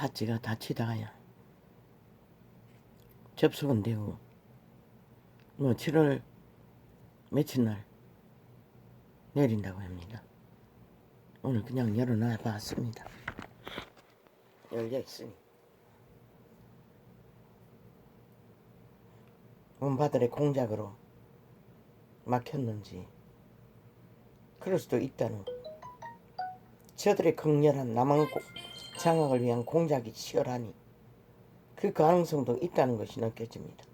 팥찌가 다치다가야 접속은 되고 뭐 7월 며칠 날 내린다고 합니다. 오늘 그냥 열어놔 봤습니다. 열려 있으니 원바들의 공작으로 막혔는지 그럴 수도 있다는 저들의 극렬한 남한 장악을 위한 공작이 치열하니 그 가능성도 있다는 것이 느껴집니다.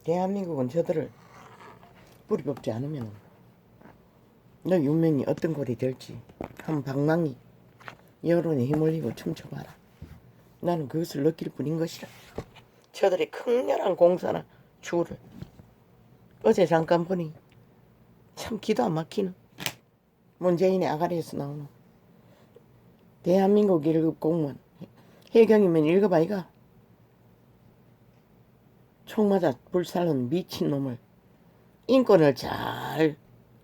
대한민국은 저들을 뿌리 뽑지 않으면 너 운명이 어떤 꼴이 될지 한 방망이 여론에 휘말리고 춤춰봐라. 나는 그것을 느낄 뿐인 것이라. 저들의 극렬한 공사나 주를 어제 잠깐 보니 참 기도 안 막히는 문재인의 아가리에서 나오는 대한민국 1급 공무원 해경이면 1급 아이가 총 맞아 불살른 미친놈을 인권을 잘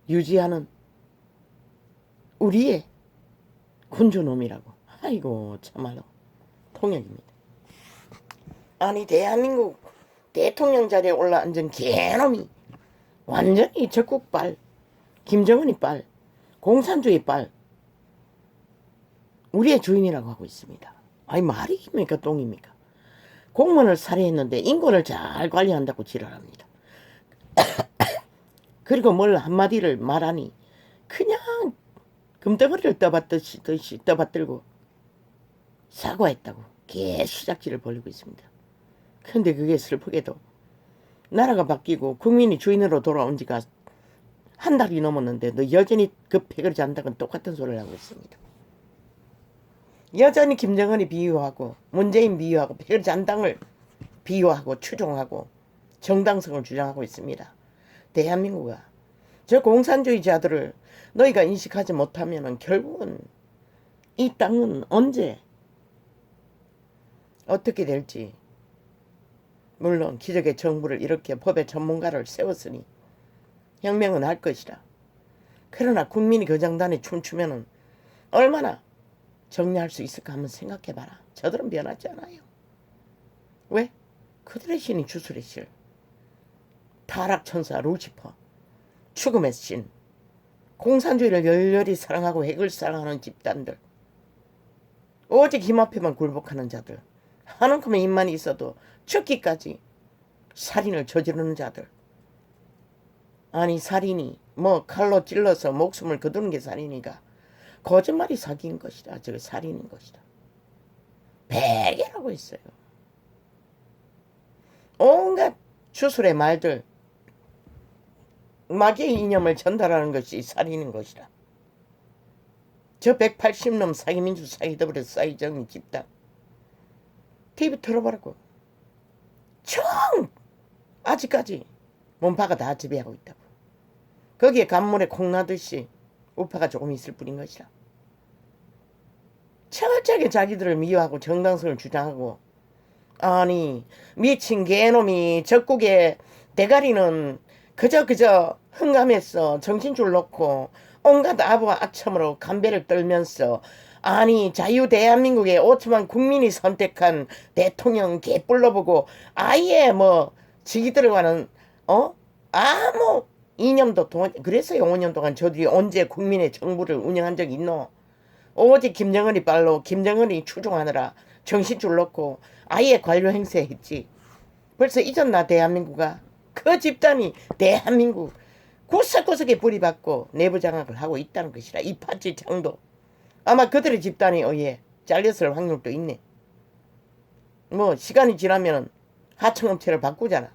유지하는 우리의 군주놈이라고. 아이고 참말로 통역입니다. 아니 대한민국 대통령 자리에 올라앉은 개놈이 완전히 적국빨, 김정은이 빨, 공산주의 빨 우리의 주인이라고 하고 있습니다. 아니 말입니까 똥입니까? 공무원을 살해했는데 인권을 잘 관리한다고 지랄합니다. 그리고 뭘 한마디를 말하니 그냥 금덩어리를 떠받들고 사과했다고 개수작질을 벌이고 있습니다. 그런데 그게 슬프게도 나라가 바뀌고 국민이 주인으로 돌아온 지가 한 달이 넘었는데 너 여전히 그 패거리 잔다고는 똑같은 소리를 하고 있습니다. 여전히 김정은이 비유하고 문재인 비유하고 패거리 잔당을 비유하고 추종하고 정당성을 주장하고 있습니다. 대한민국아, 저 공산주의자들을 너희가 인식하지 못하면 결국은 이 땅은 언제 어떻게 될지, 물론 기적의 정부를 이렇게 법의 전문가를 세웠으니 혁명은 할 것이다. 그러나 국민이 그 장단에 춤추면 얼마나 정리할 수 있을까 한번 생각해봐라. 저들은 변하지 않아요. 왜? 그들의 신이 주술의 실, 타락천사 루시퍼, 죽음의 신, 공산주의를 열렬히 사랑하고 핵을 사랑하는 집단들, 오직 힘 앞에만 굴복하는 자들, 한움큼의 입만 있어도 죽기까지 살인을 저지르는 자들. 아니 살인이 뭐 칼로 찔러서 목숨을 거두는 게 살인이가? 거짓말이 사기인 것이다. 저게 살인인 것이다. 베개라고 했어요. 온갖 주술의 말들, 마귀의 이념을 전달하는 것이 살인인 것이다. 저 180놈 사기민주 사기더블의 사기정의 집단 TV 틀어보라고. 총 아직까지 몸파가 다 지배하고 있다고. 거기에 간물에 콩 나듯이 우파가 조금 있을 뿐인 것이다. 철저하게 자기들을 미워하고 정당성을 주장하고, 아니 미친 개놈이 적국의 대가리는 그저 흥감해서 정신줄 놓고 온갖 아부와 악첨으로 간배를 떨면서, 아니 자유 대한민국의 5천만 국민이 선택한 대통령 개뿔로 보고 아예 뭐 지기들과는 아무 이념도 그랬어요. 5년 동안 저들이 언제 국민의 정부를 운영한 적이 있노? 오직 김정은이 빨로 김정은이 추종하느라 정신줄 놓고 아예 관료 행세했지. 벌써 잊었나 대한민국아? 그 집단이 대한민국 구석구석에 뿌리박고 내부 장악을 하고 있다는 것이라. 이 팥찌 장도 아마 그들의 집단에 의해 잘렸을 확률도 있네. 뭐 시간이 지나면 하청업체를 바꾸잖아.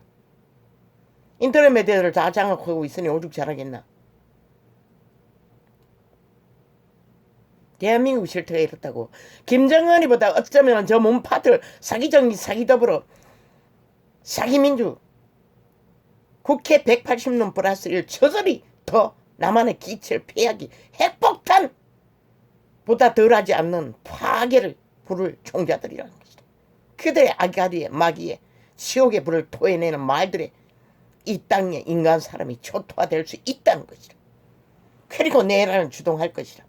인터넷 매체들을 다 장악하고 있으니 오죽 잘하겠나. 대한민국 실태가 이렇다고. 김정은이보다 어쩌면 저 몸파들 사기정의 사기더불어 사기민주 국회 180놈 플러스 1 저들이 더 남한의 기체를 폐하기 핵폭탄보다 덜하지 않는 파괴를 부를 총자들이라는 것이다. 그들의 아가리에 마귀에 지옥의 불을 토해내는 말들에 이 땅에 인간 사람이 초토화될 수 있다는 것이라. 그리고 내란을 주동할 것이라.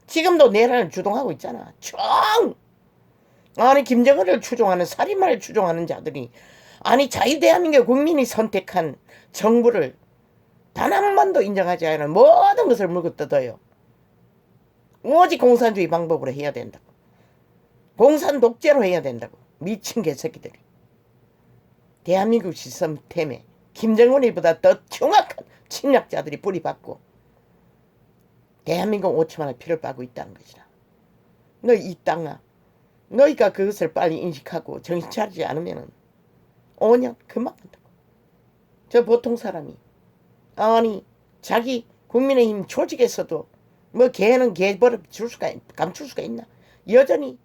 지금도 내란을 주동하고 있잖아. 아니 김정은을 추종하는 살인마를 추종하는 자들이 아니 자유대한민국 국민이 선택한 정부를 단 한 번도 인정하지 않은 모든 것을 물고 뜯어요. 오직 공산주의 방법으로 해야 된다고. 공산 독재로 해야 된다고. 미친 개새끼들이. 대한민국 시스템에 김정은이보다 더 흉악한 침략자들이 뿌리박고 대한민국 5천만의 피를 빨고 있다는 것이라. 너 이 땅아, 너희가 그것을 빨리 인식하고 정신 차리지 않으면 5년 금방 간다고. 저 보통 사람이 아니 자기 국민의힘 조직에서도 뭐 개는 개버릇 감출 수가 있나. 여전히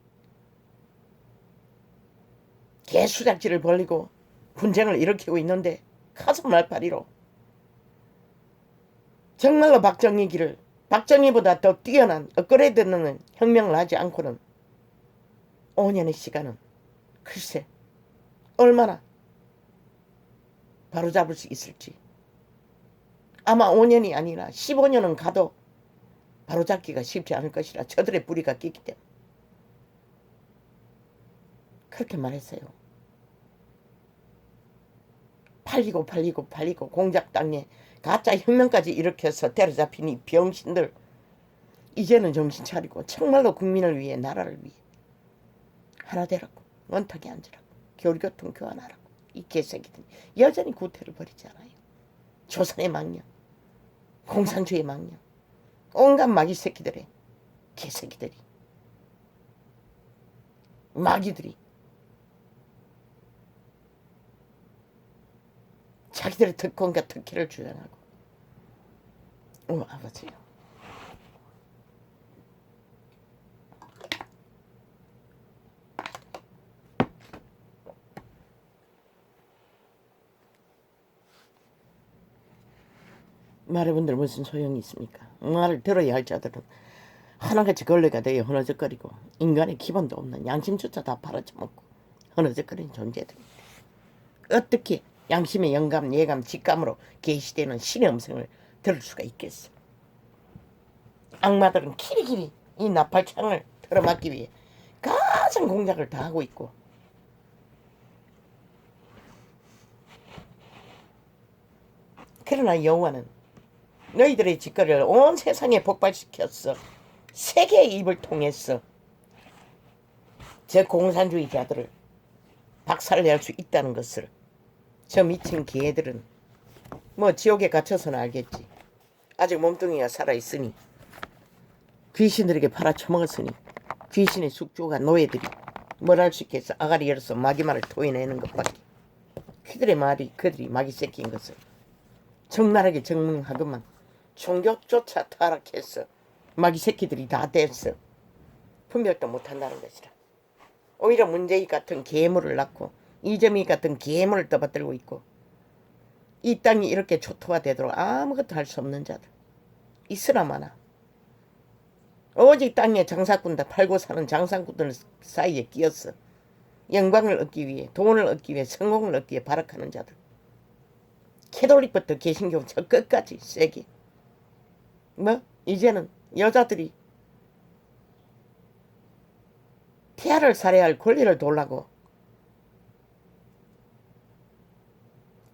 개수작질을 벌리고 분쟁을 일으키고 있는데 가슴 날파리로 정말로 박정희보다 더 뛰어난 업그레이드는 혁명을 하지 않고는 5년의 시간은 글쎄 얼마나 바로잡을 수 있을지. 아마 5년이 아니라 15년은 가도 바로잡기가 쉽지 않을 것이라. 저들의 뿌리가 끼기 때문에 그렇게 말했어요. 팔리고 공작 땅에 가짜 혁명까지 일으켜서 때려잡힌 이 병신들, 이제는 정신 차리고 정말로 국민을 위해 나라를 위해 하나 되라고. 원탁에 앉으라고. 교류교통 교환하라고. 이 개새끼들이 여전히 구태를 벌이지 않아요. 조선의 망령, 공산주의 망령, 온갖 마귀 새끼들의 개새끼들이, 마귀들이 자기들의 특권과 특혜를 주장하고. 아버지요. 말해본들 무슨 소용이 있습니까? 말을 들어야 할 자들은 하나같이 걸레가 되어 흐느적거리고 인간의 기본도 없는 양심조차 다 팔아쳐먹고 흐느적거리는 존재들입니다. 어떻게 양심의 영감, 예감, 직감으로 계시되는 신의 음성을 들을 수가 있겠어? 악마들은 키리키리 이 나팔창을 틀어막기 위해 가장 공작을 다 하고 있고, 그러나 여호와는 너희들의 짓거리를 온 세상에 폭발시켰어. 세계의 입을 통해서 저 공산주의자들을 박살낼 수 있다는 것을 저 미친 개들은 뭐 지옥에 갇혀서는 알겠지. 아직 몸뚱이가 살아있으니, 귀신들에게 팔아쳐먹었으니 귀신의 숙주가 노예들이 뭘 할 수 있겠어. 아가리 열어서 마귀말을 토해내는 것밖에. 그들의 말이 그들이 마귀 새끼인 것을 적나라하게 증명하더만 종교조차 타락했어. 마귀 새끼들이 다 됐어. 분별도 못한다는 것이라. 오히려 문재인 같은 괴물을 낳고 이재명 같은 괴물을 떠받들고 있고, 이 땅이 이렇게 초토화되도록 아무것도 할 수 없는 자들 있으나 마나. 오직 땅에 장사꾼들 팔고 사는 장사꾼들 사이에 끼었어. 영광을 얻기 위해, 돈을 얻기 위해, 성공을 얻기 위해 발악하는 자들. 캐톨릭부터 개신교 저 끝까지 세게. 뭐 이제는 여자들이 태아를 살해할 권리를 돌라고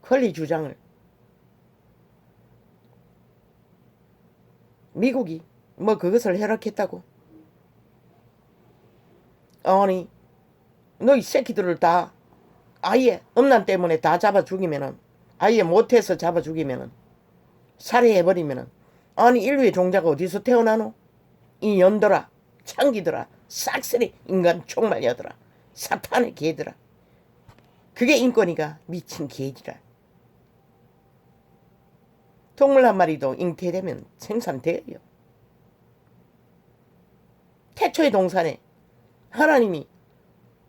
권리 주장을 미국이 뭐 그것을 허락했다고? 아니 너희 새끼들을 다 아예 음란 때문에 다 잡아 죽이면은, 아예 못해서 잡아 죽이면은, 살해해버리면은, 아니 인류의 종자가 어디서 태어나노? 이 년들아, 창기들아, 싹쓸이 인간 총말려들아, 사탄의 개들아. 그게 인권이가? 미친 개지라. 동물 한 마리도 잉태되면 생산돼요. 태초의 동산에 하나님이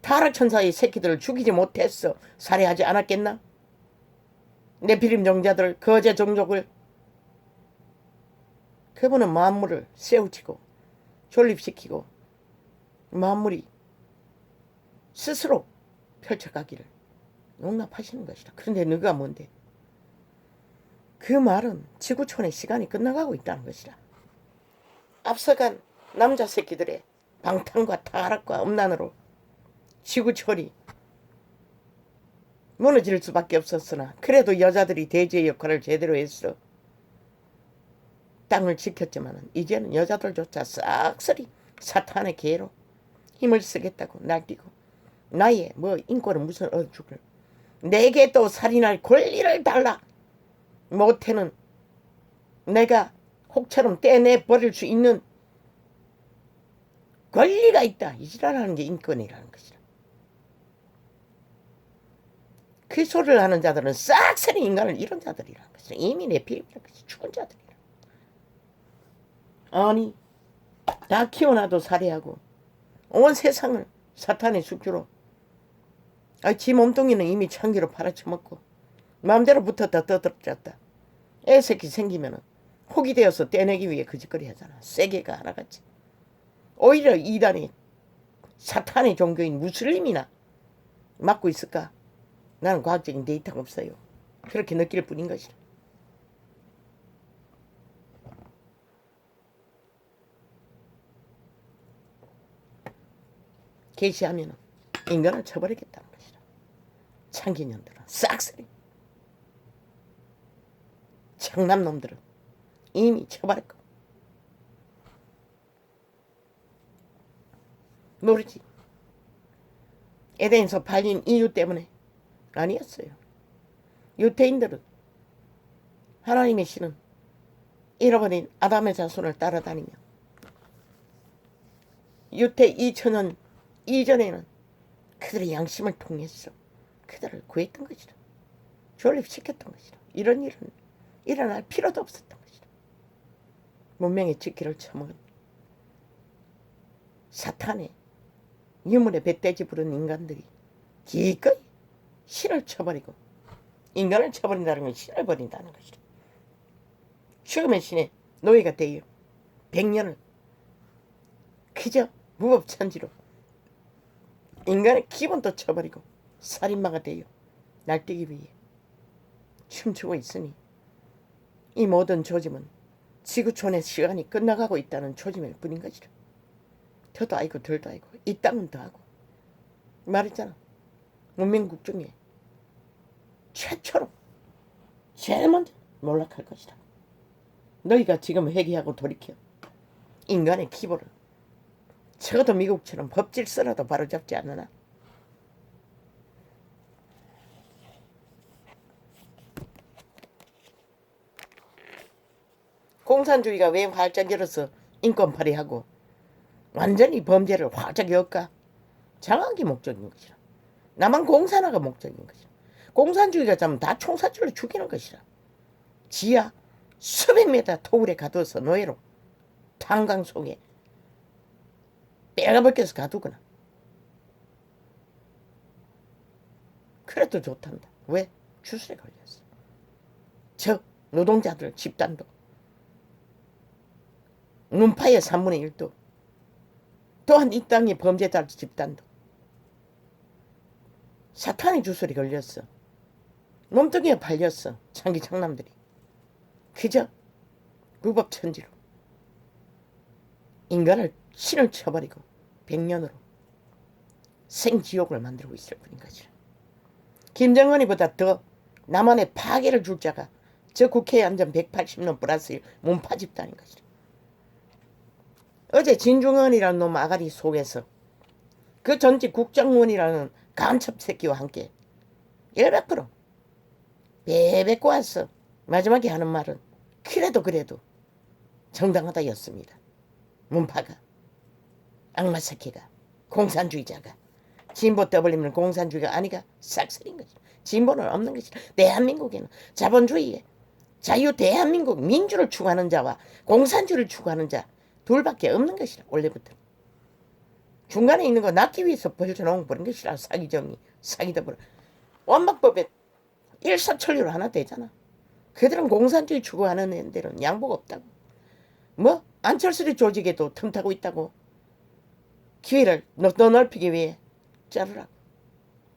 타락천사의 새끼들을 죽이지 못했어 살해하지 않았겠나? 네피림 종자들, 거제 종족을. 그분은 만물을 세우치고 존립시키고 만물이 스스로 펼쳐가기를 용납하시는 것이라. 그런데 너가 뭔데? 그 말은 지구촌의 시간이 끝나가고 있다는 것이라. 앞서간 남자 새끼들의 방탕과 타락과 음란으로 지구촌이 무너질 수밖에 없었으나 그래도 여자들이 대제의 역할을 제대로 했어. 땅을 지켰지만 이제는 여자들조차 싹쓸이 사탄의 계로 힘을 쓰겠다고 날뛰고 나의 뭐 인권은 무슨 어죽을 내게 또 살인할 권리를 달라. 못해는 내가 혹처럼 떼내 버릴 수 있는 권리가 있다. 이 지랄하는 게 인권이라는 것이라. 그 소리를 하는 자들은 싹쓸이 인간을 잃은 자들이라는 것이라. 이미 내 피임이라는 것이 죽은 자들이라. 아니 다 키워놔도 살해하고 온 세상을 사탄의 숙주로 지 몸뚱이는 이미 창기로 팔아쳐먹고 마음대로 붙었다 떠들었다. 애새끼 생기면은 혹이 되어서 떼내기 위해 그 짓거리 하잖아. 세계가 하나같이. 오히려 이단이 사탄의 종교인 무슬림이나 맡고 있을까? 나는 과학적인 데이터가 없어요. 그렇게 느낄 뿐인 것이라. 개시하면은 인간을 쳐버리겠다는 것이라. 창기년들은 싹쓸이. 청남놈들은 이미 쳐버렸고. 모르지. 에덴에서 팔린 이유 때문에 아니었어요. 유태인들은 하나님의 신은 잃어버린 아담의 자손을 따라다니며 유태 2000년 이전에는 그들의 양심을 통해서 그들을 구했던 것이라. 존립시켰던 것이라. 이런 일은 일어날 필요도 없었던 것이라. 문명의 직기를 처먹은 사탄의 유물의 배떼지 부른 인간들이 기꺼이 신을 쳐버리고 인간을 쳐버린다는 건 신을 버린다는 것이라. 죽음의 신의 노예가 되어 100년을 그저 무법천지로 인간의 기본도 쳐버리고 살인마가 되어 날뛰기 위해 춤추고 있으니 이 모든 조짐은 지구촌의 시간이 끝나가고 있다는 조짐일 뿐인 것이라. 더도 아니고 덜도 아니고 이 땅은 더하고. 말했잖아. 문명국 중에 최초로 제일 먼저 몰락할 것이다. 너희가 지금 회개하고 돌이켜 인간의 기보를 적어도 미국처럼 법질서라도 바로잡지 않으나 공산주의가 왜 활짝 열어서 인권 발휘하고 완전히 범죄를 활짝 열까? 장악이 목적인 것이라. 나만 공산화가 목적인 것이라. 공산주의가 자면 다 총사줄로 죽이는 것이라. 지하 수백 미터 토굴에 가둬서 노예로 탄광 속에 뼈가 벗겨서 가두거나. 그래도 좋단다. 왜? 주술에 걸렸어. 저 노동자들 집단도 눈파의 3분의 1도 또한 이 땅의 범죄자 집단도 사탄의 주술이 걸렸어. 몸뚱이에 팔렸어. 창기 창남들이. 그저 무법천지로 인간을 신을 쳐버리고 100년으로 생지옥을 만들고 있을 뿐인 것이라. 김정은이보다 더 남한에 파괴를 줄 자가 저 국회에 앉은 180년 플러스 문파 집단인 것이라. 어제 진중언이라는 놈 아가리 속에서 그 전직 국정원이라는 간첩 새끼와 함께 100% 베베고 왔어. 마지막에 하는 말은 그래도 정당하다였습니다. 문파가 악마 새끼가 공산주의자가 진보 떠벌리면 공산주의가 아니가 싹쓸인 거지. 진보는 없는 것이다. 대한민국에는 자본주의에 자유 대한민국 민주를 추구하는 자와 공산주의를 추구하는 자 둘밖에 없는 것이라. 원래부터 중간에 있는 거 낫기 위해서 벌쳐놓은 그런 것이라. 사기정의 사기다 버려. 원박법에 일사천리로 하나 되잖아. 그들은 공산주의 추구하는 애들은 양복 없다고. 뭐 안철수의 조직에도 틈타고 있다고. 기회를 더 넓히기 위해 자르라고.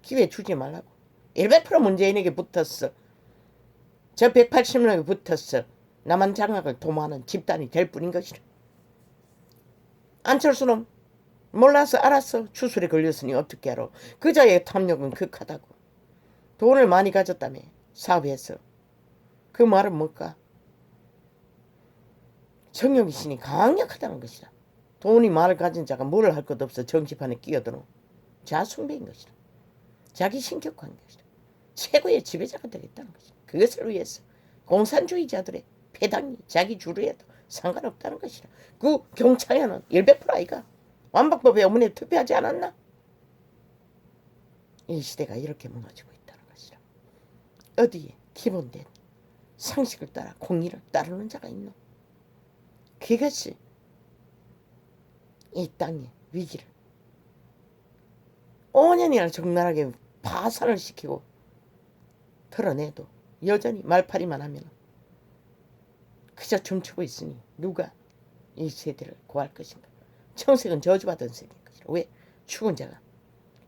기회 주지 말라고. 100% 문재인에게 붙었어. 저 180명에게 붙었어. 남한 장악을 도모하는 집단이 될 뿐인 것이라. 안철수는 몰라서 알았어. 추술에 걸렸으니 어떻게 알아. 그자의 탐욕은 극하다고. 돈을 많이 가졌다며 사업에서. 그 말은 뭘까? 정욕이신이 강력하다는 것이다. 돈이 많이 가진 자가 뭘 할 것 없어 정치판에 끼어드는 자숭배인 것이다. 자기 신격화인 것이다. 최고의 지배자가 되겠다는 것이다. 그것을 위해서 공산주의자들의 패당이 자기 주류에도 상관없다는 것이다. 그 경찰에는 100% 아이가 완박법에 어머니 투표하지 않았나? 이 시대가 이렇게 무너지고 있다는 것이다. 어디에 기본된 상식을 따라 공의를 따르는 자가 있노? 그것이 이 땅의 위기를 5년이나 적나라하게 파산을 시키고 털어내도 여전히 말파리만 하면 그저 춤추고 있으니 누가 이 세대를 구할 것인가. 청색은 저주받은 세대인 것이라. 왜? 죽은 자가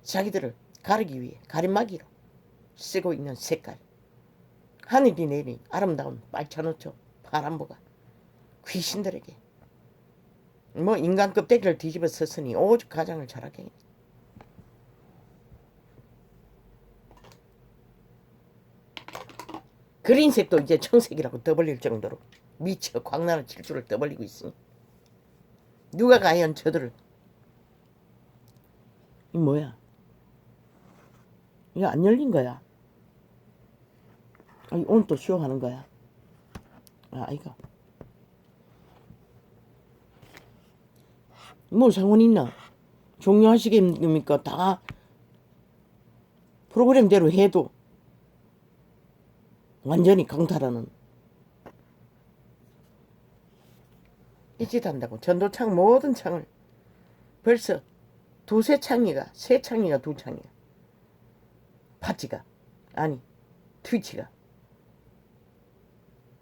자기들을 가르기 위해 가림막이로 쓰고 있는 색깔. 하늘이 내린 아름다운 빨차노초 파란보가 귀신들에게 뭐 인간 껍데기를 뒤집어 썼으니 오죽 가장을 잘하게. 그린색도 이제 청색이라고 떠벌릴 정도로 미쳐 광란한 질주를 떠벌리고 있으니 누가 과연 저들을. 이 뭐야? 이거 안 열린 거야. 아니, 오늘 또 쇼하는 거야. 이거 뭐 상관 있나? 종료하시겠습니까? 다 프로그램대로 해도 완전히 강탈하는 이 짓 한다고. 전도창 모든 창을 벌써 두세 창이가 세 창이가 두 창이가 파치가 아니 트위치가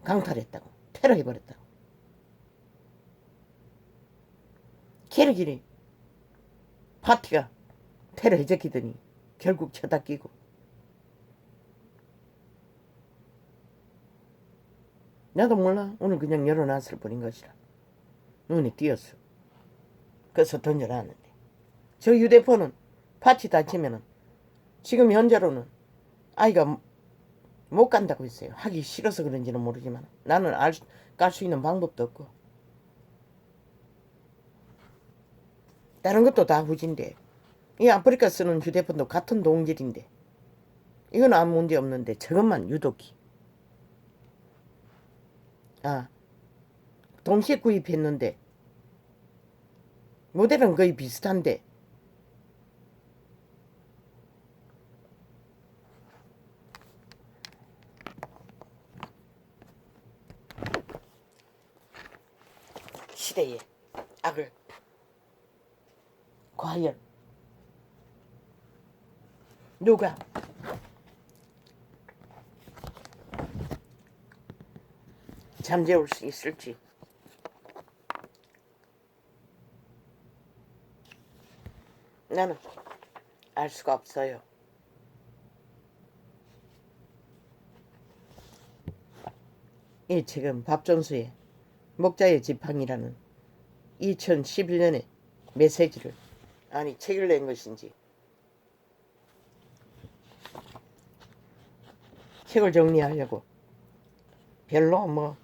강탈했다고. 테러해버렸다고. 캐르기니 파티가 테러 해적이더니 결국 쳐다 끼고. 나도 몰라. 오늘 그냥 열어놨을 뿐인 것이라. 눈에 띄었어. 그래서 던져놨는데 저 휴대폰은 파티 다치면은 지금 현재로는 아이가 못 간다고 했어요. 하기 싫어서 그런지는 모르지만 나는 갈 수 있는 방법도 없고 다른 것도 다 후진데 이 아프리카 쓰는 휴대폰도 같은 동질인데 이건 아무 문제 없는데 저것만 유독히 동시에 구입했는데 모델은 거의 비슷한데 시대의 악을 과연 누가 잠재울 수 있을지 나는 알 수가 없어요. 이 지금 밥전수의 목자의 지팡이라는 2011년에 메시지를 아니 책을 낸 것인지 책을 정리하려고 별로 뭐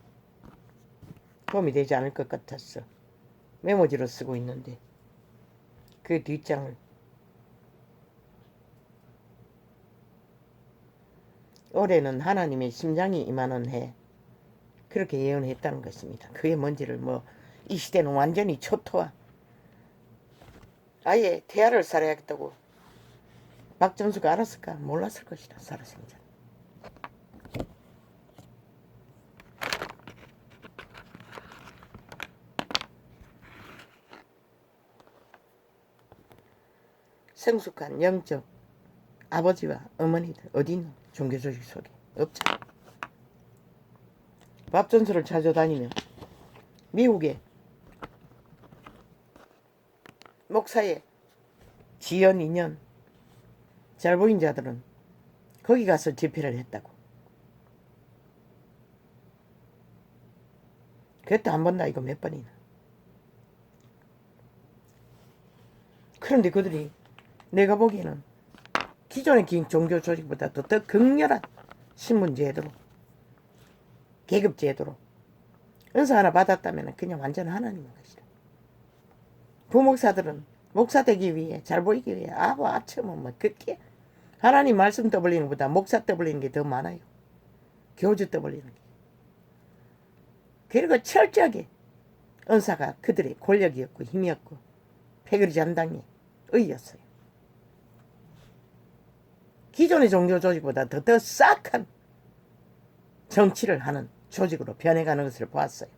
도움이 되지 않을 것 같았어. 메모지로 쓰고 있는데 그 뒷장을 올해는 하나님의 심장이 임하는 해 그렇게 예언했다는 것입니다. 그게 뭔지를 뭐 이 시대는 완전히 초토화 아예 태아를 살아야겠다고 박정수가 알았을까? 몰랐을 것이다. 살아생전. 성숙한 영적 아버지와 어머니들 어디 있노? 종교조직 속에 없잖아. 밥전수를 찾아다니면 미국의 목사의 지연 인연 잘 보인 자들은 거기 가서 집회를 했다고. 그것도 안 본다 이거 몇 번이나. 그런데 그들이 내가 보기에는 기존의 종교 조직보다도 더 극렬한 신분 제도로, 계급 제도로 은사 하나 받았다면 그냥 완전 하나님인 것이다. 부목사들은 목사 되기 위해, 잘 보이기 위해 아부 아첨은 뭐 그렇게 하나님 말씀 떠벌리는 것보다 목사 떠벌리는 게 더 많아요. 교주 떠벌리는 게. 그리고 철저하게 은사가 그들의 권력이었고 힘이었고 패거리 잔당의 의였어요. 기존의 종교 조직보다 더 싹한 정치를 하는 조직으로 변해가는 것을 보았어요.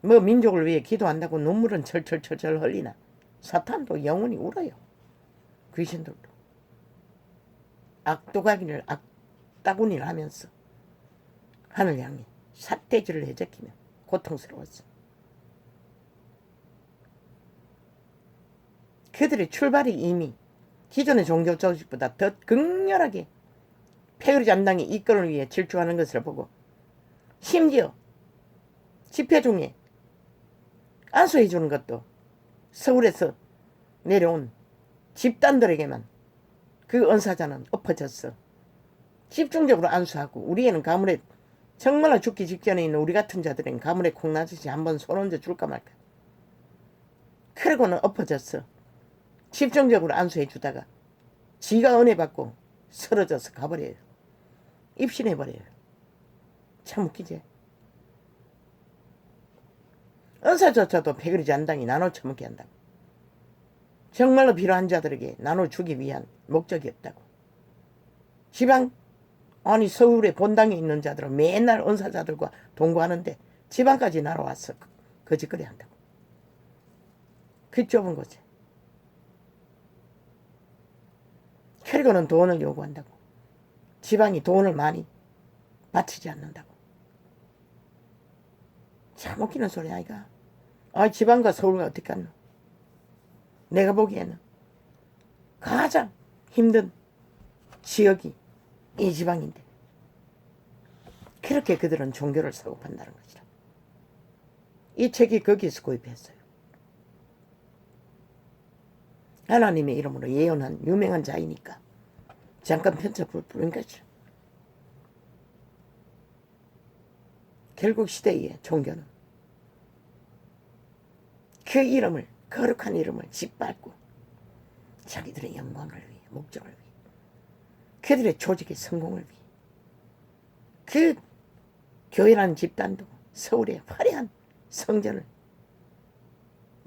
뭐 민족을 위해 기도한다고 눈물은 철철철철 흘리나 사탄도 영원히 울어요. 귀신들도 악도가기를 악따구니를 하면서 하늘 향해 삿대질을 해제키며 고통스러웠어. 그들의 출발이 이미 기존의 종교 조직보다 더 극렬하게 패거리 잔당이 이권을 위해 질주하는 것을 보고 심지어 집회 중에 안수해 주는 것도 서울에서 내려온 집단들에게만 그 은사자는 엎어졌어. 집중적으로 안수하고 우리에는 가물에 정말로 죽기 직전에 있는 우리 같은 자들은 가물에 콩나듯이 한번 손 얹어 줄까 말까. 그러고는 엎어졌어. 집중적으로 안수해 주다가 지가 은혜 받고 쓰러져서 가버려요. 입신해버려요. 참 웃기지. 은사조차도 패거리 잔당이 나눠 처먹게 한다고. 정말로 필요한 자들에게 나눠주기 위한 목적이었다고. 지방 아니 서울에 본당에 있는 자들은 맨날 은사자들과 동거하는데 지방까지 날아와서 거짓거리 한다고. 그 좁은 곳에. 그리고는 돈을 요구한다고. 지방이 돈을 많이 바치지 않는다고. 참 웃기는 소리 아이가. 아 지방과 서울과 어떻게 갔노. 내가 보기에는 가장 힘든 지역이 이 지방인데 그렇게 그들은 종교를 사고 판다는 것이라. 이 책이 거기에서 구입했어요. 하나님의 이름으로 예언한 유명한 자이니까 잠깐 편집을 부른 것이죠. 결국 시대의 종교는 그 이름을, 거룩한 이름을 짓밟고 자기들의 영광을 위해, 목적을 위해, 그들의 조직의 성공을 위해 그 교회라는 집단도 서울의 화려한 성전을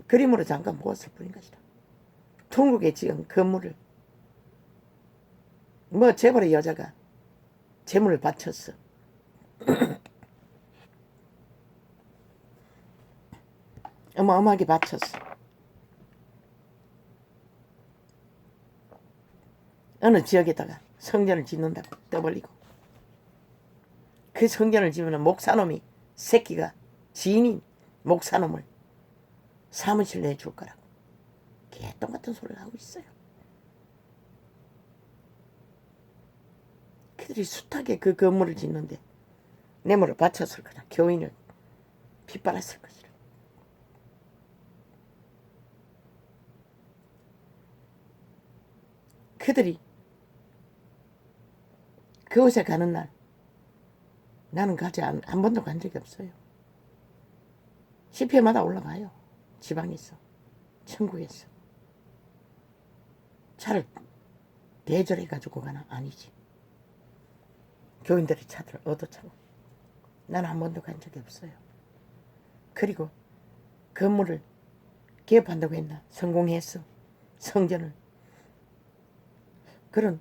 그림으로 잠깐 보았을 뿐인 것이다. 중국에 지은 건물을 뭐 재벌의 여자가 재물을 바쳤어. 어마어마하게 바쳤어. 어느 지역에다가 성전을 짓는다고 떠벌리고 그 성전을 지으면 목사놈이 새끼가 지인인 목사놈을 사무실 내줄 거라고 개똥 같은 소리를 하고 있어요. 그들이 숱하게 그 건물을 짓는데 뇌물을 바쳤을 거다. 교인을 빗발았을 것이라. 그들이 그곳에 가는 날 나는 한 번도 간 적이 없어요. 10회마다 올라가요. 지방에서, 천국에서. 차를 대절해가지고 가나? 아니지. 교인들이 차들을 얻어차고. 나는 한 번도 간 적이 없어요. 그리고 건물을 개업한다고 했나? 성공했어. 성전을. 그런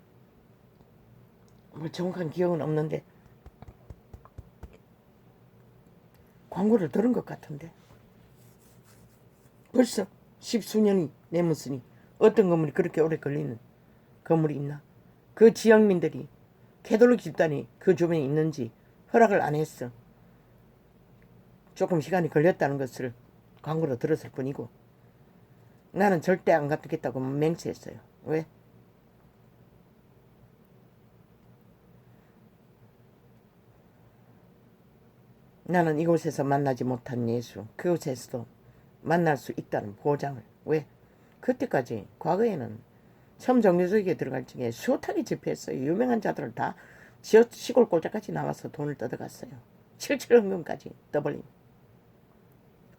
뭐 정확한 기억은 없는데 광고를 들은 것 같은데 벌써 10수년이 넘었으니 어떤 건물이 그렇게 오래 걸리는 건물이 있나? 그 지역민들이 캐톨릭 집단이 그 주변에 있는지 허락을 안 했어. 조금 시간이 걸렸다는 것을 광고로 들었을 뿐이고 나는 절대 안 갔겠다고 맹세했어요. 왜? 나는 이곳에서 만나지 못한 예수, 그곳에서도 만날 수 있다는 보장을. 왜? 그때까지 과거에는 처음 정교조직에 들어갈 적에 숱하게 집회했어요. 유명한 자들을 다 시골 꼴짝까지 나와서 돈을 뜯어갔어요. 칠칠헌금까지 떠벌림.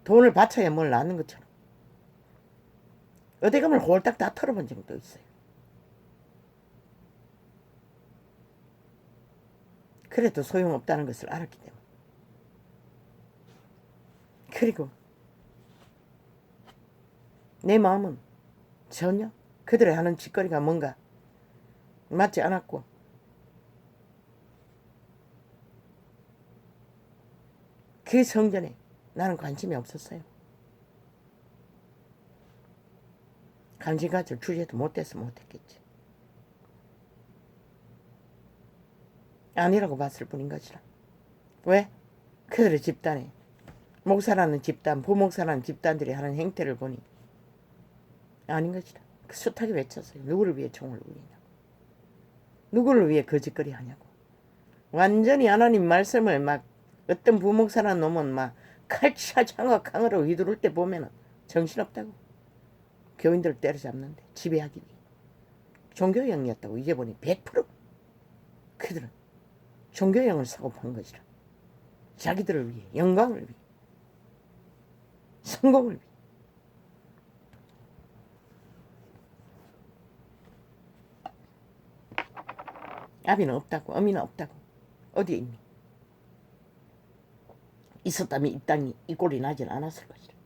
돈을 바쳐야 뭘 낳는 것처럼. 어디감을 홀딱 다 털어본 적도 있어요. 그래도 소용없다는 것을 알았기 때문에. 그리고 내 마음은 전혀 그들의 하는 짓거리가 뭔가 맞지 않았고, 그 성전에 나는 관심이 없었어요. 관심 가질 주제도 못돼서 못했겠지. 아니라고 봤을 뿐인 것이라. 왜? 그들의 집단에, 목사라는 집단, 부목사라는 집단들이 하는 행태를 보니 아닌 것이라. 그 숱하게 외쳤어요. 누구를 위해 총을 울리냐고. 누구를 위해 거짓거리 하냐고. 완전히 하나님 말씀을 막 어떤 부목사라는 놈은 막 칼차 장악항으로 휘두를 때 보면은 정신없다고. 교인들을 때려잡는데 지배하기 위해. 종교형이었다고. 이제 보니 100% 그들은 종교형을 사고 판 것이라. 자기들을 위해, 영광을 위해, 성공을 위해. 아비는 없다고, 어미는 없다고. 어디에 있니? 있었다면 이 땅이 이 꼴이 나진 않았을 것이라.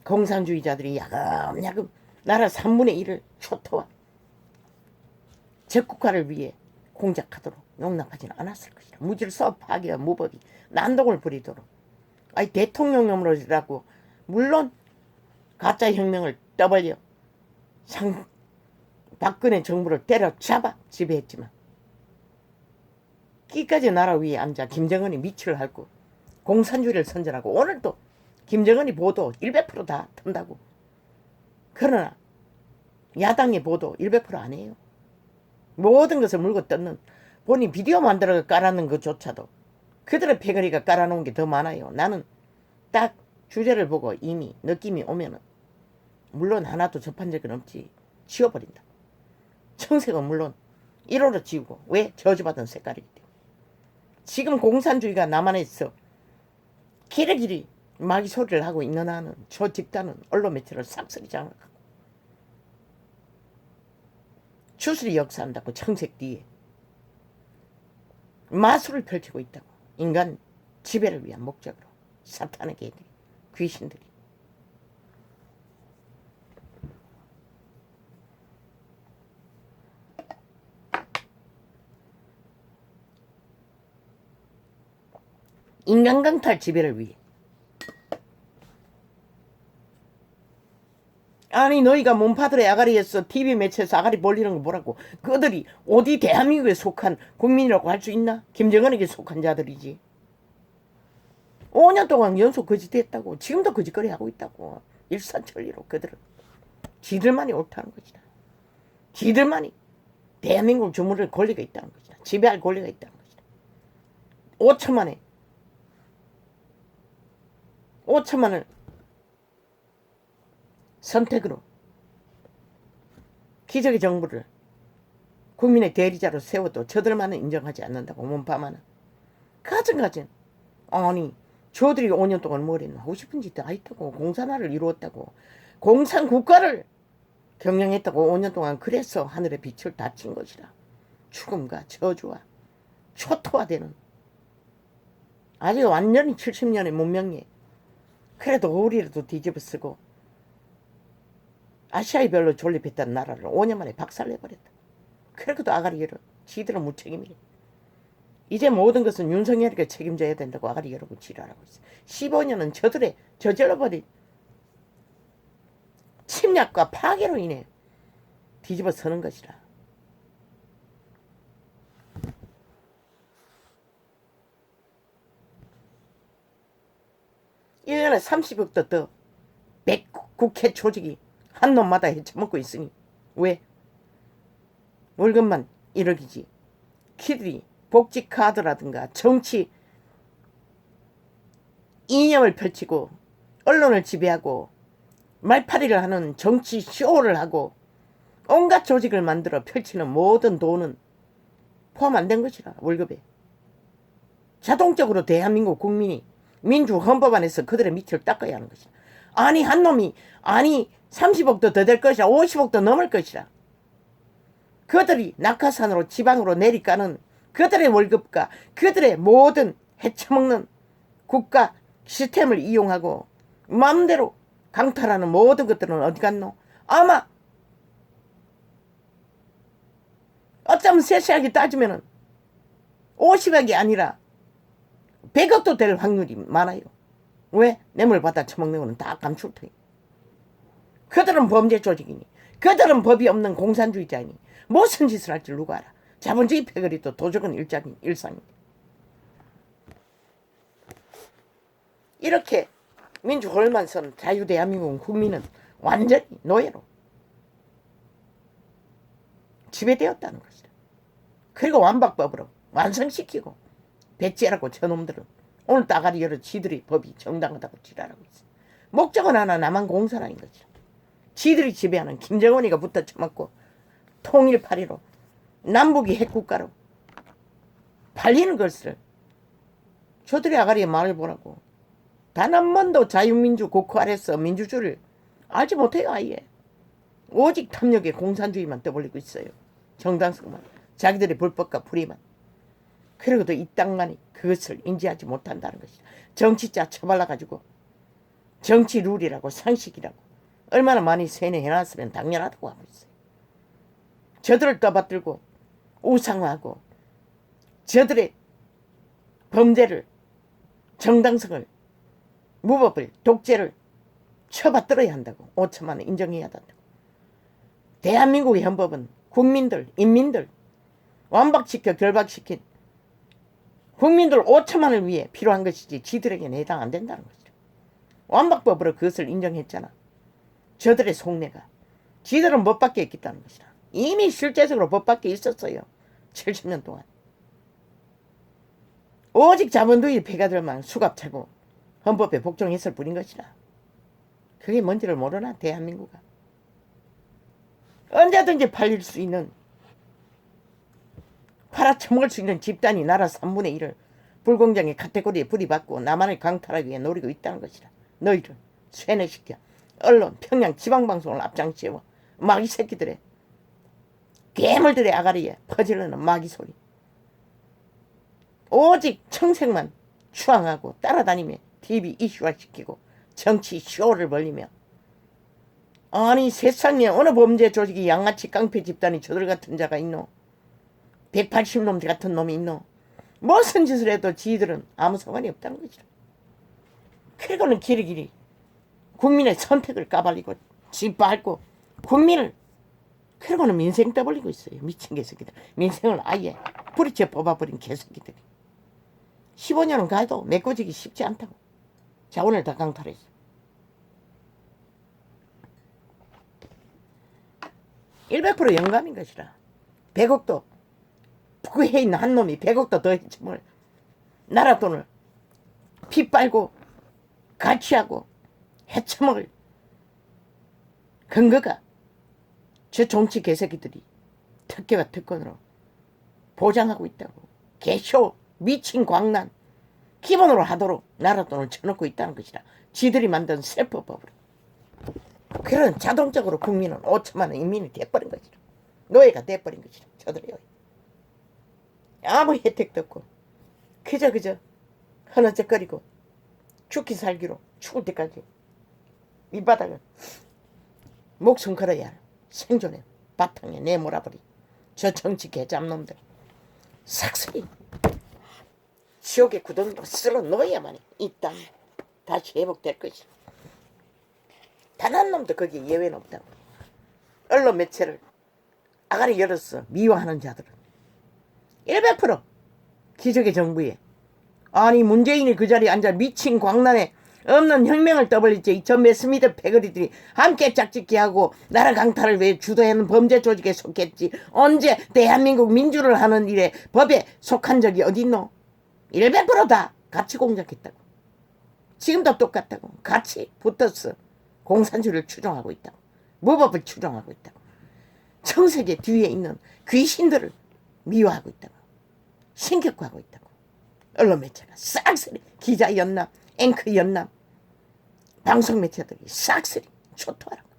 공산주의자들이 야금야금 나라 3분의 1을 초토화, 적국화를 위해 공작하도록 용납하지는 않았을 것이라. 무질서 파괴와 무법이 난동을 부리도록. 아니 대통령령으로라고 물론 가짜 혁명을 떠벌려 박근혜 정부를 때려잡아 지배했지만 끼까지 나라 위에 앉아 김정은이 미치를 핥고 공산주의를 선전하고, 오늘도 김정은이 보도 100%다 튼다고. 그러나 야당의 보도 100% 아니에요. 모든 것을 물고 뜯는, 본인 비디오 만들어 깔아놓은 것조차도 그들의 패거리가 깔아놓은 게 더 많아요. 나는 딱 주제를 보고 이미 느낌이 오면은, 물론 하나도 접한 적은 없지, 지워버린다. 청색은 물론 1호로 지우고. 왜? 저주받은 색깔이기 때문에. 지금 공산주의가 남한에서 길이길이 마귀 소리를 하고 있는 한은 저 집단은 언론 매체를 싹쓸이 장악하고 주술이 역사한다고 청색 뒤에 마술을 펼치고 있다고. 인간 지배를 위한 목적으로. 사탄의 개들이, 귀신들이. 인간강탈 지배를 위해. 아니 너희가 몸파들의 아가리에서 TV 매체에서 아가리 벌리는 거 뭐라고. 그들이 어디 대한민국에 속한 국민이라고 할 수 있나? 김정은에게 속한 자들이지. 5년 동안 연속 거짓했다고. 지금도 거짓거리 하고 있다고. 일사천리로 그들은. 지들만이 옳다는 것이다. 지들만이 대한민국을 주무를 권리가 있다는 것이다. 지배할 권리가 있다는 것이다. 5천만을 선택으로 기적의 정부를 국민의 대리자로 세워도 저들만은 인정하지 않는다고. 몸파만은. 가진 아니 저들이 5년 동안 뭘 했나. 하고 싶은 짓 다 했다고. 공산화를 이루었다고. 공산국가를 경영했다고. 5년 동안. 그래서 하늘의 빛을 다친 것이라. 죽음과 저주와 초토화되는, 아직 완전히 70년의 문명에 그래도 우리라도 뒤집어 쓰고 아시아의 별로 존립했던 나라를 5년 만에 박살내버렸다. 그래도 아가리 열어. 지들은 무책임이래. 이제 모든 것은 윤석열이가 책임져야 된다고 아가리 열어고 지랄하고 있어. 15년은 저들의 저질러버린 침략과 파괴로 인해 뒤집어 서는 것이라. 1년에 30억도 더 100국회 조직이 한 놈마다 헤쳐먹고 있으니. 왜? 월급만 1억이지 키들이 복지 카드라든가 정치 이념을 펼치고 언론을 지배하고 말파리를 하는 정치 쇼를 하고 온갖 조직을 만들어 펼치는 모든 돈은 포함 안 된 것이라. 월급에 자동적으로 대한민국 국민이 민주헌법 안에서 그들의 밑을 닦아야 하는 것이라. 아니 한 놈이 30억도 더 될 것이라. 50억도 넘을 것이라. 그들이 낙하산으로 지방으로 내리가는 그들의 월급과 그들의 모든 헤쳐먹는 국가 시스템을 이용하고 마음대로 강탈하는 모든 것들은 어디 갔노? 아마 어쩌면 세세하게 따지면 50억이 아니라 100억도 될 확률이 많아요. 왜? 뇌물 받아 처먹는 거는 다 감출 터이. 그들은 범죄 조직이니, 그들은 법이 없는 공산주의자이니 무슨 짓을 할지 누가 알아. 자본주의 패거리도 도적은 일상입니다. 이렇게 민주홀만 선 자유대한민국 국민은 완전히 노예로 지배되었다는 것이다. 그리고 완박법으로 완성시키고 배째라고 저놈들은 오늘 따가리 열어 지들이 법이 정당하다고 지랄하고 있어. 목적은 하나, 남한 공산화인 것이다. 지들이 지배하는 김정은이가 붙어 처먹고 통일파리로 남북이 핵국가로 팔리는 것을 저들의 아가리에 말을 보라고. 단 한 번도 자유민주 국호 아래서 민주주의를 알지 못해요. 아예 오직 탐욕의 공산주의만 떠벌리고 있어요. 정당성만, 자기들의 불법과 불의만. 그러고도 이 땅만이 그것을 인지하지 못한다는 것이다. 정치자 처발라가지고 정치 룰이라고 상식이라고 얼마나 많이 세뇌해놨으면 당연하다고 하고 있어요. 저들을 떠받들고 우상화하고 저들의 범죄를, 정당성을, 무법을, 독재를 쳐받들어야 한다고. 5천만 원 인정해야 한다고. 대한민국의 헌법은 국민들, 인민들 완박시켜 결박시킨 국민들 5천만을 위해 필요한 것이지 지들에게는 해당 안 된다는 거죠. 완박법으로 그것을 인정했잖아. 저들의 속내가. 지들은 법 밖에 있겠다는 것이다. 이미 실제적으로 법 밖에 있었어요. 70년 동안. 오직 자본주의 폐가들만 수갑차고 헌법에 복종했을 뿐인 것이다. 그게 뭔지를 모르나 대한민국아. 언제든지 팔릴 수 있는, 팔아쳐먹을 수 있는 집단이 나라 3분의 1을 불공정의 카테고리에 불이받고 나만을 강탈하기 위해 노리고 있다는 것이다. 너희를 쇠뇌시켜 언론, 평양 지방방송을 앞장세워 마귀 새끼들의 괴물들의 아가리에 퍼지르는 마귀 소리. 오직 청색만 추앙하고 따라다니며 TV 이슈화시키고 정치 쇼를 벌리며. 아니 세상에 어느 범죄 조직이 양아치 깡패 집단이 저들 같은 자가 있노? 180놈 같은 놈이 있노? 무슨 짓을 해도 지들은 아무 상관이 없다는 거지라. 그리고는 길이길이 국민의 선택을 까발리고 짓밟고 국민을, 그리고는 민생 떠벌리고 있어요. 미친 개새끼들. 민생을 아예 뿌리째 뽑아버린 개새끼들이. 15년은 가도 메꿔지기 쉽지 않다고. 자원을 다 강탈했어. (100% 영감인 것이라. 100억도 북해에 있는 한 놈이 100억도 더 해치물 나라 돈을 피 빨고 가치하고 해쳐먹을 근거가 저 정치 개새끼들이 특혜와 특권으로 보장하고 있다고. 개쇼 미친 광란 기본으로 하도록 나라 돈을 쳐놓고 있다는 것이라. 지들이 만든 세법법으로. 그런 자동적으로 국민은 5천만 원 인민이 돼버린 것이라. 노예가 돼버린 것이라. 저들이요. 아무 혜택도 없고 그저 허너적거리고 죽기 살기로 죽을 때까지 이 바닥은 목숨 걸어야 할 생존의 바탕에 내몰아버린 저 정치 개잡놈들 삭슬이 지옥의 구덩이로 쓸어 넣어야만 이 땅 다시 회복될 것이다. 단 한 놈도 거기에 예외는 없다고. 언론 매체를 아가리 열어서 미화하는 자들은 100% 기적의 정부에, 아니 문재인이 그 자리에 앉아 미친 광란에 없는 혁명을 떠벌리지 이 전 메스미드 패거리들이 함께 짝짓기 하고 나라 강탈을 위해 주도하는 범죄 조직에 속했지. 언제 대한민국 민주를 하는 일에 법에 속한 적이 어딨노? 100%다 같이 공작했다고. 지금도 똑같다고. 같이 붙었어. 공산주의를 추종하고 있다고. 무법을 추종하고 있다고. 청세계 뒤에 있는 귀신들을 미워하고 있다고. 신격화하고 있다고. 언론 매체가 싹쓸이 기자 연합, 앵커 연합, 방송 매체들이 싹쓸이 초토하라고.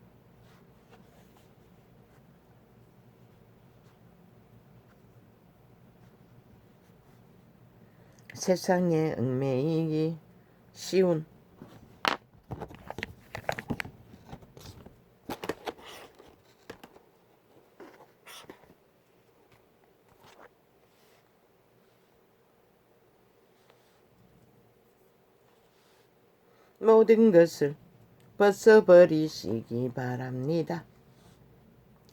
세상에 얽매이기 쉬운 모든 것을 벗어버리시기 바랍니다.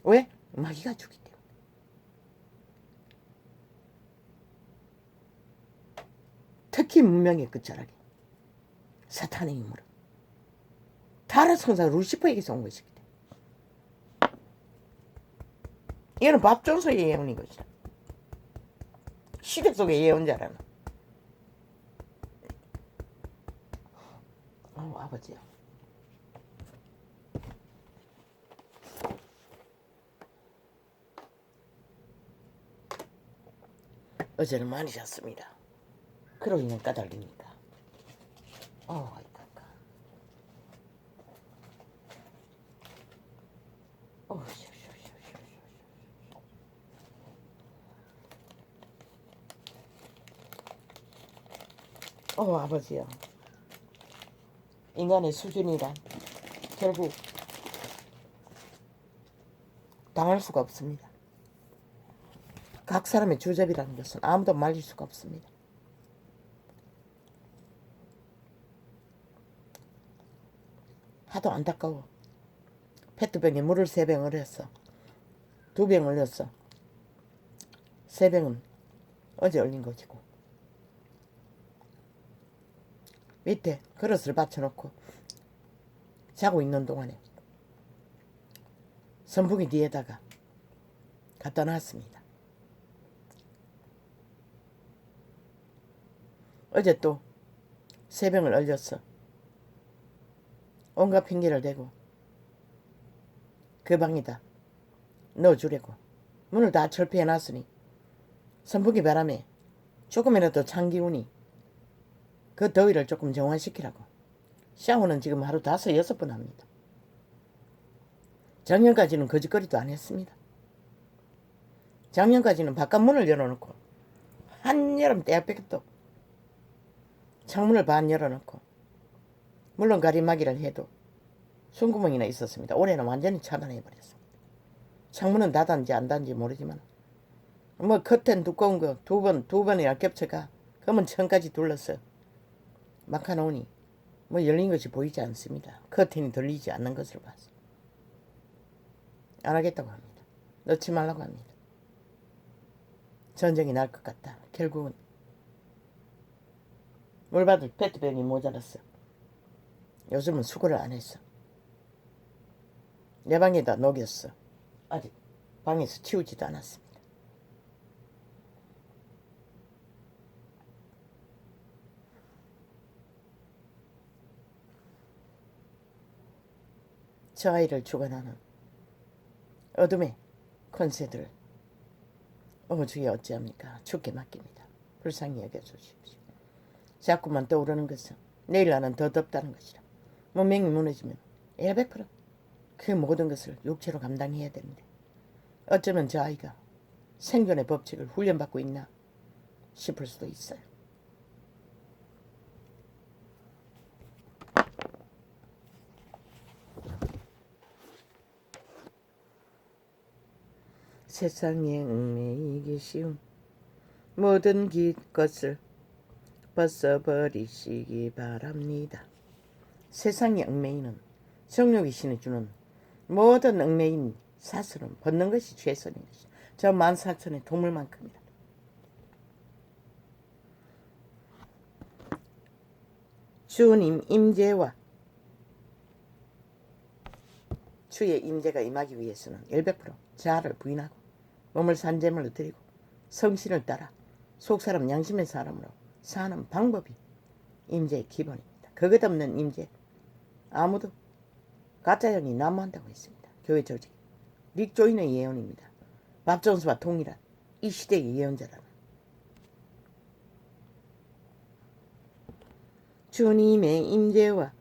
왜? 마귀가 주기 때문에. 특히 문명의 끝자락에 사탄의 힘으로 타락 성사 루시퍼에게서 온 것이기 때문에. 이거는 밥존소의 예언인 것이다. 시대 속의 예언자라는. 아버지야. 어제는 많이 잤습니다. 그로 인한 까닭입니다. 아이까까. 아버지야. 인간의 수준이란 결국 당할 수가 없습니다. 각 사람의 주접이라는 것은 아무도 말릴 수가 없습니다. 하도 안타까워. 페트병에 물을 3병을 했어. 2병 올렸어. 3병은 어제 올린 것이고. 밑에 그릇을 받쳐놓고 자고 있는 동안에 선풍기 뒤에다가 갖다 놨습니다. 어제 또 3병을 얼렸어. 온갖 핑계를 대고 그 방에다 넣어주려고 문을 다 철폐해놨으니 선풍기 바람에 조금이라도 찬 기운이 그 더위를 조금 정화시키라고. 샤워는 지금 하루 5, 6번 합니다. 작년까지는 거짓거리도 안 했습니다. 작년까지는 바깥 문을 열어놓고 한여름 떼약볕도 창문을 반 열어놓고 물론 가림막이를 해도 숨구멍이나 있었습니다. 올해는 완전히 차단해버렸습니다. 창문은 닫았는지 안 닫았는지 모르지만 뭐 커튼 두꺼운 거 두 번이나 겹쳐가 그러면 천까지 둘렀어. 막아놓으니 뭐 열린 것이 보이지 않습니다. 커튼이 들리지 않는 것을 봐서 안 하겠다고 합니다. 넣지 말라고 합니다. 전쟁이 날 것 같다. 결국은 물 받을 페트병이 모자랐어. 요즘은 수거를 안 했어. 내 방에다 녹였어. 아직 방에서 치우지도 않았습니다. 저 아이를 주관하는 어둠의 권세들 주에 어찌합니까? 죽게 맡깁니다. 불쌍히 여겨주십시오. 자꾸만 떠오르는 것은 내일 나는 더 덥다는 것이라. 문명이 무너지면 100%그 모든 것을 육체로 감당해야 되는데 어쩌면 저 아이가 생존의 법칙을 훈련받고 있나 싶을 수도 있어요. 세상에 얽매이기 쉬운 모든 것을 벗어버리시기 바랍니다. 세상에 얽매이는 정욕의 신이 주는 모든 얽매인 사슬은 벗는 것이 최선인 것이다. 저 14,000의 동물만큼이다. 주님 임재와 주의 임재가 임하기 위해서는 100% 자아를 부인하고 몸을 산재물로 드리고 성신을 따라 속사람 양심의 사람으로 사는 방법이 임재의 기본입니다. 그것 없는 임재 아무도 가짜연이 난무한다고 했습니다. 교회 조직 릭 조인의 예언입니다. 밥 존스와 동일한 이 시대의 예언자라는 주님의 임재와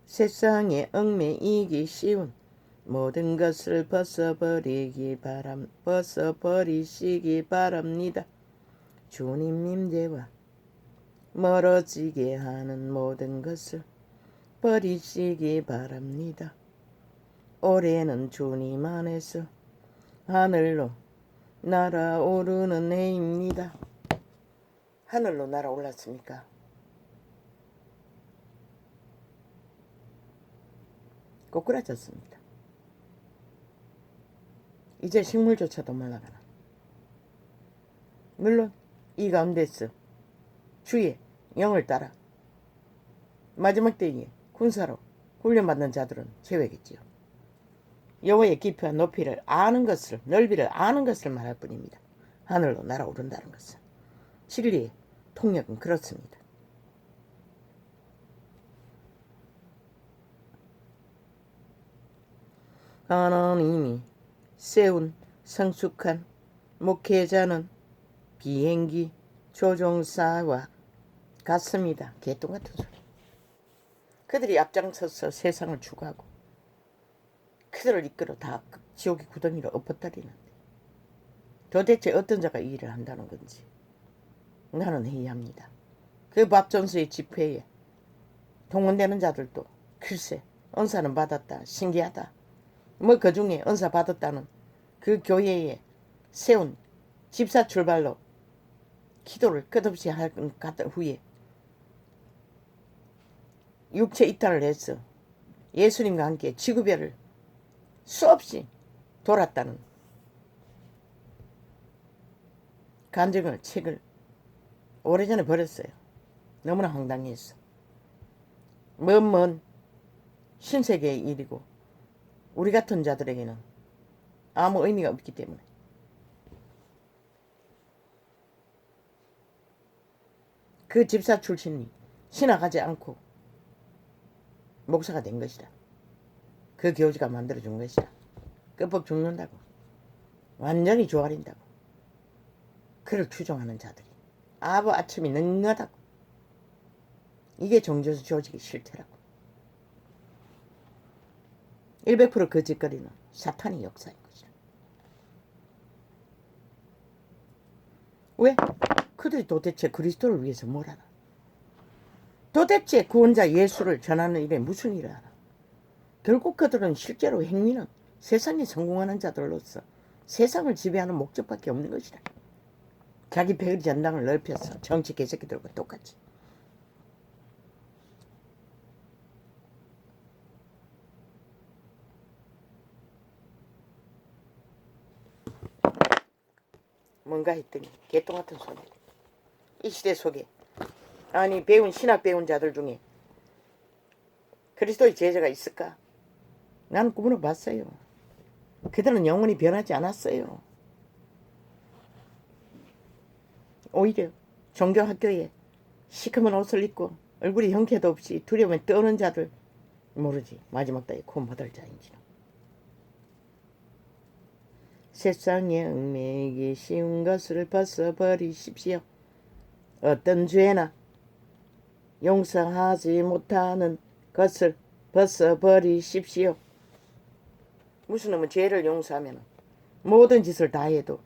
세상에 얽매이기 쉬운 모든 것을 벗어버리시기 바랍니다. 주님 임재와 멀어지게 하는 모든 것을 버리시기 바랍니다. 올해는 주님 안에서 하늘로 날아오르는 해입니다. 하늘로 날아올랐습니까? 꼬꾸라졌습니다. 이제 식물조차도 말라가라. 물론 이 가운데서 주의 영을 따라 마지막 때에 군사로 훈련받는 자들은 제외겠지요. 여호와의 깊이와 높이를 아는 것을, 넓이를 아는 것을 말할 뿐입니다. 하늘로 날아오른다는 것은 진리의 통역은 그렇습니다. 하나님이 세운 성숙한 목회자는 비행기 조종사와 같습니다. 개똥 같은 소리. 그들이 앞장서서 세상을 추구하고 그들을 이끌어 다 지옥의 구덩이로 엎어뜨리는데 도대체 어떤 자가 이 일을 한다는 건지 나는 회의합니다. 그 밥존스의 집회에 동원되는 자들도 글쎄 은사는 받았다, 신기하다, 뭐 그 중에 은사 받았다는 그 교회에 세운 집사 출발로 기도를 끝없이 할 후에 육체 이탈을 해서 예수님과 함께 지구별을 수없이 돌았다는 간증을, 책을 오래전에 버렸어요. 너무나 황당했어. 먼 신세계의 일이고 우리 같은 자들에게는 아무 의미가 없기 때문에 그 집사 출신이 신학하지 않고 목사가 된 것이다. 그 교주가 만들어준 것이다. 끄뻑 죽는다고, 완전히 조아린다고 그를 추종하는 자들이 아침이 능하다고. 이게 종교 조직의 실태라고. 100%그 짓거리는 사탄의 역사인 것이다. 왜? 그들이 도대체 그리스도를 위해서 뭘 하나? 도대체 구원자 예수를 전하는 일에 무슨 일을 하나? 결국 그들은 실제로 행위는 세상에 성공하는 자들로서 세상을 지배하는 목적밖에 없는 것이다. 자기 배의 전당을 넓혀서 정치 개새끼들과 똑같이. 뭔가 했더니 개똥 같은 소리. 이 시대 속에 아니 신학 배운 자들 중에 그리스도의 제자가 있을까? 나는 꿈으로 봤어요. 그들은 영원히 변하지 않았어요. 오히려 종교학교에 시커먼 옷을 입고 얼굴이 형태도 없이 두려움에 떠는 자들, 모르지 마지막 때에 코 묻을 자인지는. 세상에 얽매이기 쉬운 것을 벗어버리십시오. 어떤 죄나 용서하지 못하는 것을 벗어버리십시오. 무슨 놈은 죄를 용서하면 모든 짓을 다 해도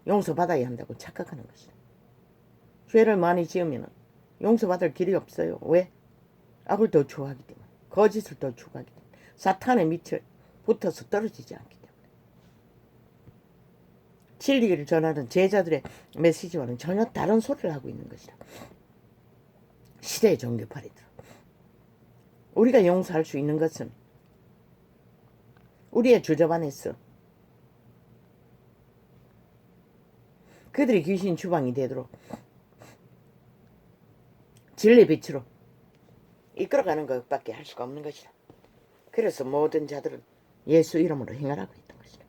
용서받아야 한다고 착각하는 것이다. 죄를 많이 지으면 용서받을 길이 없어요. 왜? 악을 더 좋아하기 때문에, 거짓을 더 추구하기 때문에, 사탄의 밑에 붙어서 떨어지지 않기 때문에. 진리를 전하는 제자들의 메시지와는 전혀 다른 소리를 하고 있는 것이다. 시대의 종교파리들. 우리가 용서할 수 있는 것은 우리의 주접 안에서 그들이 귀신 주방이 되도록 진리 빛으로 이끌어가는 것밖에 할 수가 없는 것이라. 그래서 모든 자들은 예수 이름으로 행하라고 했던 것이라.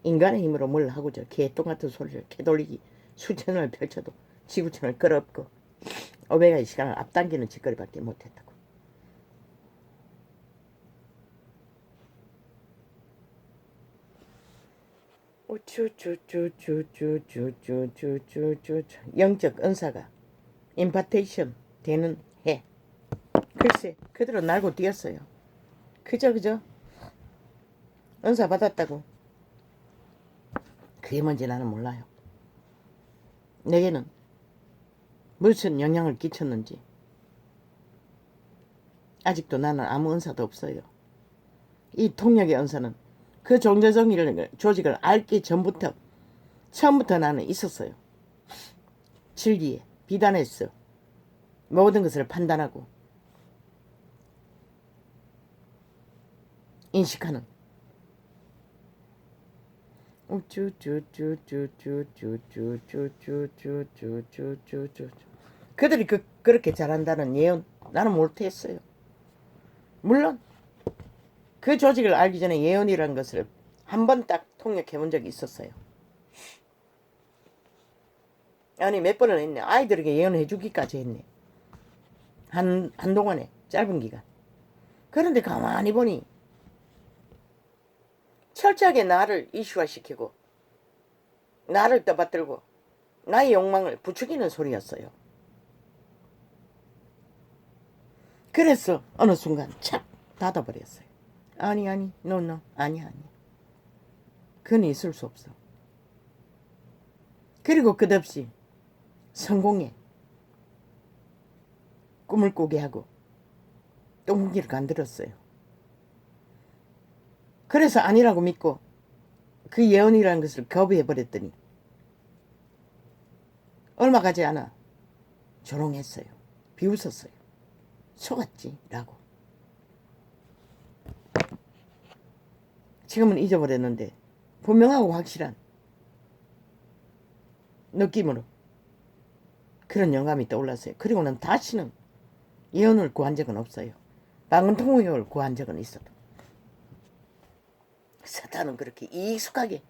인간의 힘으로 뭘 하고 저 개똥 같은 소리를 캐돌리기 수천을 펼쳐도 지구촌을 끌어엎고 오메가의 시간을 앞당기는 짓거리밖에 못했다고. 영적 은사가 임파테이션 되는 해. 글쎄 그들은 날고 뛰었어요. 그저 은사 받았다고. 그게 뭔지 나는 몰라요. 내게는 무슨 영향을 끼쳤는지 아직도 나는 아무 은사도 없어요. 이 통역의 은사는 그 종교적 조직을 알기 전부터 처음부터 나는 있었어요. 진리에 비단했어. 모든 것을 판단하고 인식하는 그들이 그렇게 잘한다는 예언 나는 못했어요. 물론 그 조직을 알기 전에 예언이라는 것을 한 번 딱 통역해 본 적이 있었어요. 아니 몇 번을 했네. 아이들에게 예언해 주기까지 했네. 한동안에 짧은 기간. 그런데 가만히 보니 철저하게 나를 이슈화시키고 나를 떠받들고 나의 욕망을 부추기는 소리였어요. 그래서 어느 순간 착 닫아버렸어요. 아니 no 아니야. 그건 있을 수 없어. 그리고 끝없이 성공에 꿈을 꾸게 하고 똥기를 간들었어요. 그래서 아니라고 믿고 그 예언이라는 것을 거부해버렸더니 얼마 가지 않아 조롱했어요. 비웃었어요. 속았지 라고. 지금은 잊어버렸는데 분명하고 확실한 느낌으로 그런 영감이 떠올랐어요. 그리고는 다시는 예언을 구한 적은 없어요. 방언통역을 구한 적은 있어도. 사탄은 그렇게 익숙하게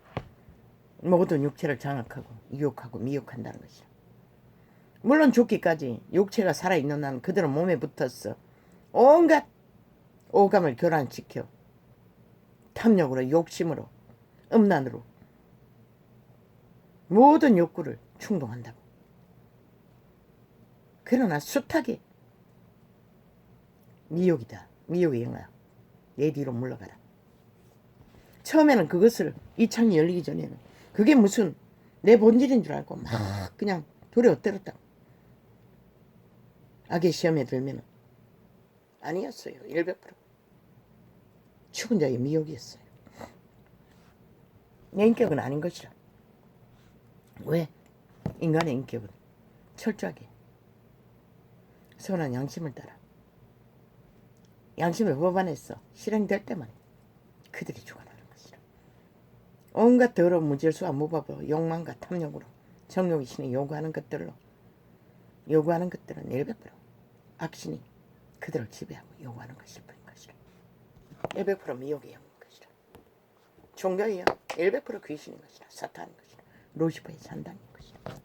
모든 육체를 장악하고 유혹하고 미혹한다는 것이야. 물론 죽기까지 육체가 살아있는 한 그들은 몸에 붙었어. 온갖 오감을 교란시켜 탐욕으로 욕심으로 음란으로 모든 욕구를 충동한다고. 그러나 숱하게 미혹이다. 미혹의 영아. 내 뒤로 물러가라. 처음에는 그것을 이 창이 열리기 전에는 그게 무슨 내 본질인 줄 알고 막 그냥 두려워 떨었다. 악의 시험에 들면 아니었어요. 100%. 죽은 자의 미혹이었어요. 내 인격은 아닌 것이라. 왜? 인간의 인격은 철저하게 선한 양심을 따라 양심을 법안에서 실행될 때만 그들이 죽어나는 것이라. 온갖 더러운 무질서와 무법으로 욕망과 탐욕으로 정욕의 신이 요구하는 것들은 100% 악신이 그들을 지배하고 요구하는 것일 뿐인 것이라. 100% 미혹의 영인 것이라. 종교의 영 100% 귀신인 것이라. 사탄인 것이라. 루시퍼의 산당인 것이라.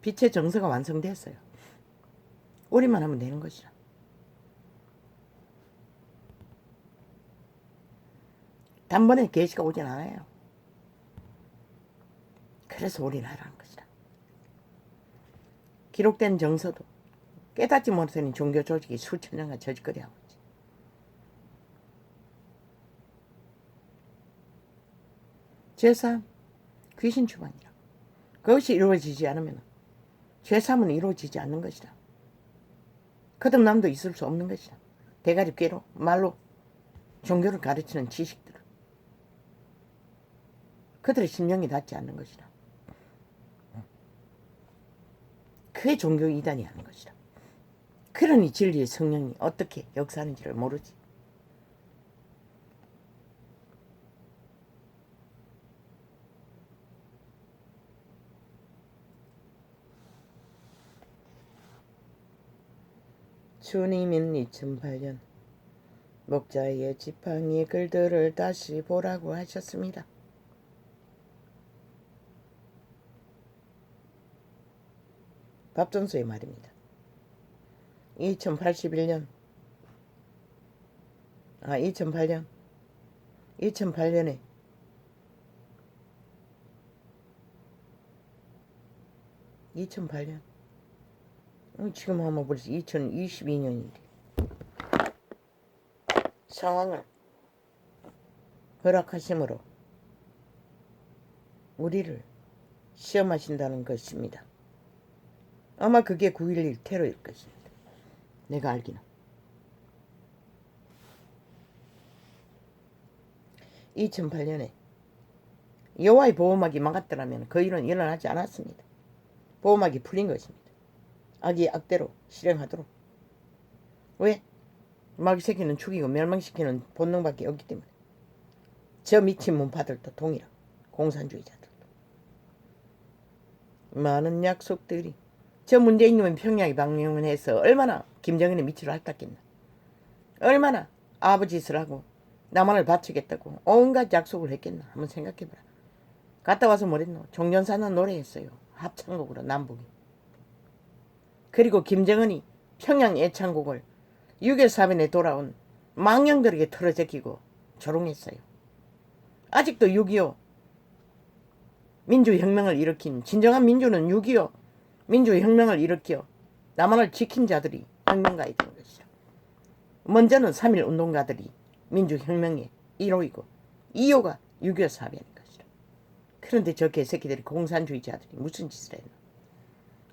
빛의 정서가 완성됐어요. 우리만 하면 되는 것이라. 단번에 계시가 오진 않아요. 그래서 우리는 하라는 것이라. 기록된 정서도 깨닫지 못하는 종교 조직이 수천 년간 저짓거리하고 있지. 죄사함 귀신 주관이라. 그것이 이루어지지 않으면 죄사함은 이루어지지 않는 것이라. 거듭남도 있을 수 없는 것이라. 대가리 꾀로 말로 종교를 가르치는 지식들을 그들의 심령이 닿지 않는 것이라. 그게 종교 이단이 하는 것이라. 그러니 진리의 성령이 어떻게 역사하는지를 모르지. 주님인 2008년 목자의 지팡이 글들을 다시 보라고 하셨습니다. 밥전수의 말입니다. 2081년 2008년 2008년에 지금 하면 벌써 2022년인데 상황을 허락하심으로 우리를 시험하신다는 것입니다. 아마 그게 9.11 테러일 것입니다. 내가 알기는. 2008년에 여호와의 보호막이 막았더라면 그 일은 일어나지 않았습니다. 보호막이 풀린 것입니다. 악이 악대로 실행하도록. 왜? 마귀 새끼는 죽이고 멸망시키는 본능밖에 없기 때문에. 저 미친 문파들도 동일하고 공산주의자들도. 많은 약속들이 저 문재인님은 평양에 방문을 해서 얼마나 김정은의 밑으로 핥았겠나. 얼마나 아버지 짓을 하고 남한을 바치겠다고 온갖 약속을 했겠나. 한번 생각해봐라. 갔다 와서 뭐랬노? 종전사는 노래했어요. 합창곡으로 남북이. 그리고 김정은이 평양 애창곡을 6.25 사변에 돌아온 망령들에게 털어제끼고 조롱했어요. 아직도 6.25 민주혁명을 일으킨 진정한 민주는 6.25 민주혁명을 일으켜 남한을 지킨 자들이 혁명가이 된 것이라. 먼저는 3.1 운동가들이 민주혁명의 1호이고 2호가 6.25 사변인 것이라. 그런데 저 개새끼들이 공산주의자들이 무슨 짓을 했노?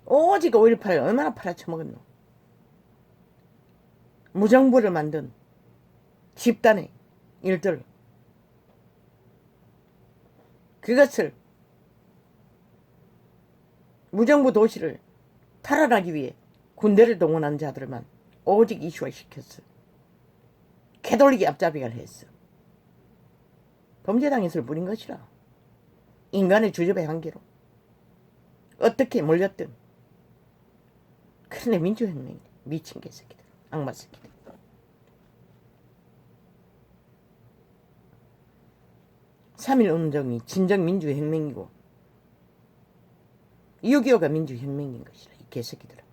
오직 5.18을 얼마나 팔아쳐먹었노? 무정부를 만든 집단의 일들, 그것을 무정부 도시를 탈환하기 위해 군대를 동원한 자들만 오직 이슈화시켰어. 캐돌릭이 앞잡이를 했어. 범죄당했을 뿐인 것이라. 인간의 주접의 한계로 어떻게 몰렸든. 그런데 민주혁명이 미친 개새끼들, 악마 새끼들. (3.1) 운동이 진정 민주혁명이고 6.25가 민주혁명인 것이라. 이 개새끼들아.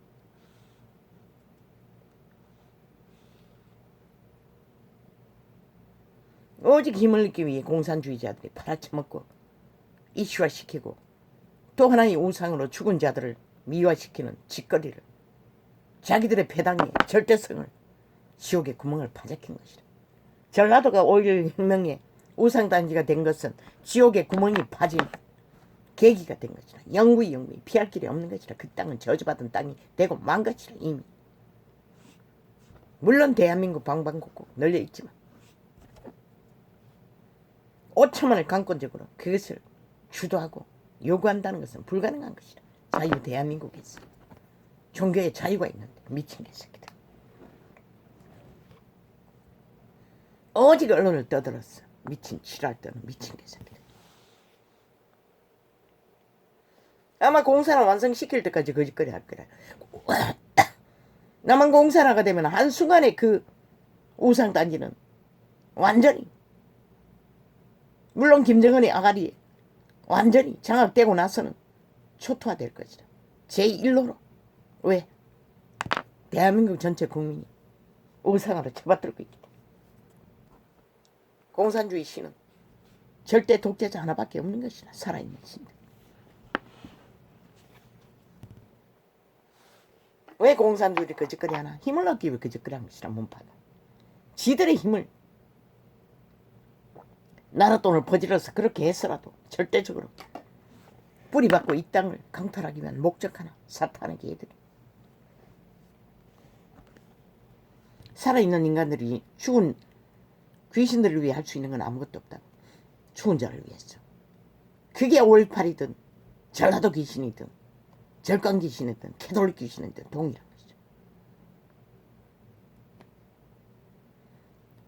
오직 힘을 얻기 위해 공산주의자들이 팔아쳐먹고 이슈화시키고 또 하나의 우상으로 죽은 자들을 미화시키는 짓거리를, 자기들의 패당의 절대성을 지옥의 구멍을 파잡힌 것이라. 전라도가 5.16 혁명의 우상단지가 된 것은 지옥의 구멍이 파진 계기가 된 것이라. 영구히 피할 길이 없는 것이라. 그 땅은 저주받은 땅이 되고 만 것이라. 이미. 물론 대한민국 방방곡곡 널려있지만 5천만을 강권적으로 그것을 주도하고 요구한다는 것은 불가능한 것이라. 자유 대한민국에서 종교의 자유가 있는데 미친 개새끼들. 오직 언론을 떠들었어. 미친 지랄 떠는 미친 개새끼들. 아마 공사나 완성시킬 때까지 거짓거리 할 거라. 남한 공사나가 되면 한순간에 그 우상단지는 완전히, 물론 김정은의 아가리에 완전히 장악되고 나서는 초토화될 것이다. 제1호로. 왜? 대한민국 전체 국민이 우상으로 쳐받들고 있기 때문에. 공산주의 신은 절대 독재자 하나밖에 없는 것이라. 살아있는 신들. 왜 공산주의를 거짓거리 하나? 힘을 얻기 위해 거짓거리 한 것이라. 문파가 지들의 힘을 나라 돈을 퍼질러서 그렇게 했어라도 절대적으로 뿌리박고 이 땅을 강탈하기 위한 목적 하나. 사탄에게 얘들이. 살아있는 인간들이 죽은 귀신들을 위해 할 수 있는 건 아무것도 없다고. 죽은 자를 위해서. 그게 5.18이든 전라도 귀신이든 절강 귀신이든 캐톨릭 귀신이든 동일한 것이죠.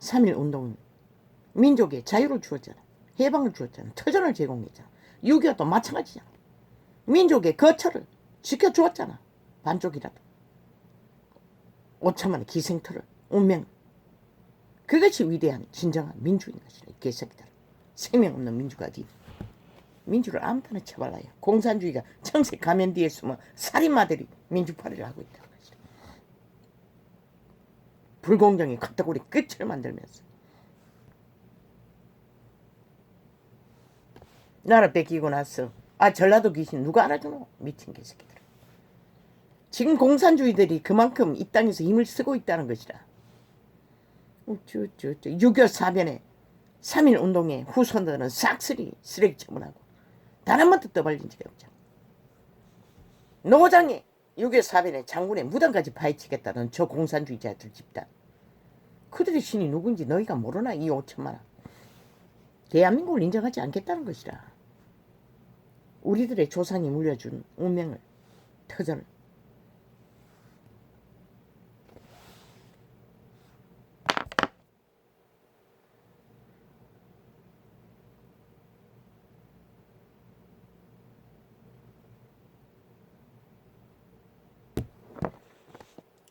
3.1 운동은 민족의 자유를 주었잖아. 해방을 주었잖아. 터전을 제공했잖아. 6.25도 마찬가지잖아. 민족의 거처를 지켜주었잖아. 반쪽이라도. 5천만의 기생터를 운명. 그것이 위대한 진정한 민주인 것이라. 이 개새끼들. 생명 없는 민주가 어디. 민주를 아무데나 쳐발라요. 공산주의가 청색 가면 뒤에 숨어 살인마들이 민주파리를 하고 있다는 것이다. 불공정이 컷떡우리 끝을 만들면서 나라 뺏기고 나서 전라도 귀신 누가 알아주노? 미친 개새끼들. 지금 공산주의들이 그만큼 이 땅에서 힘을 쓰고 있다는 것이다. 6.25 사변에 3.1 운동의 후손들은 싹쓸이 쓰레기 처분하고 단 한 번도 떠벌린 적이 없잖아. 노장이 6.25 사변에 장군의 무덤까지 파헤치겠다는 저 공산주의자들 집단. 그들의 신이 누군지 너희가 모르나? 이 5천만원. 대한민국을 인정하지 않겠다는 것이다. 우리들의 조상이 물려준 운명을, 터전을.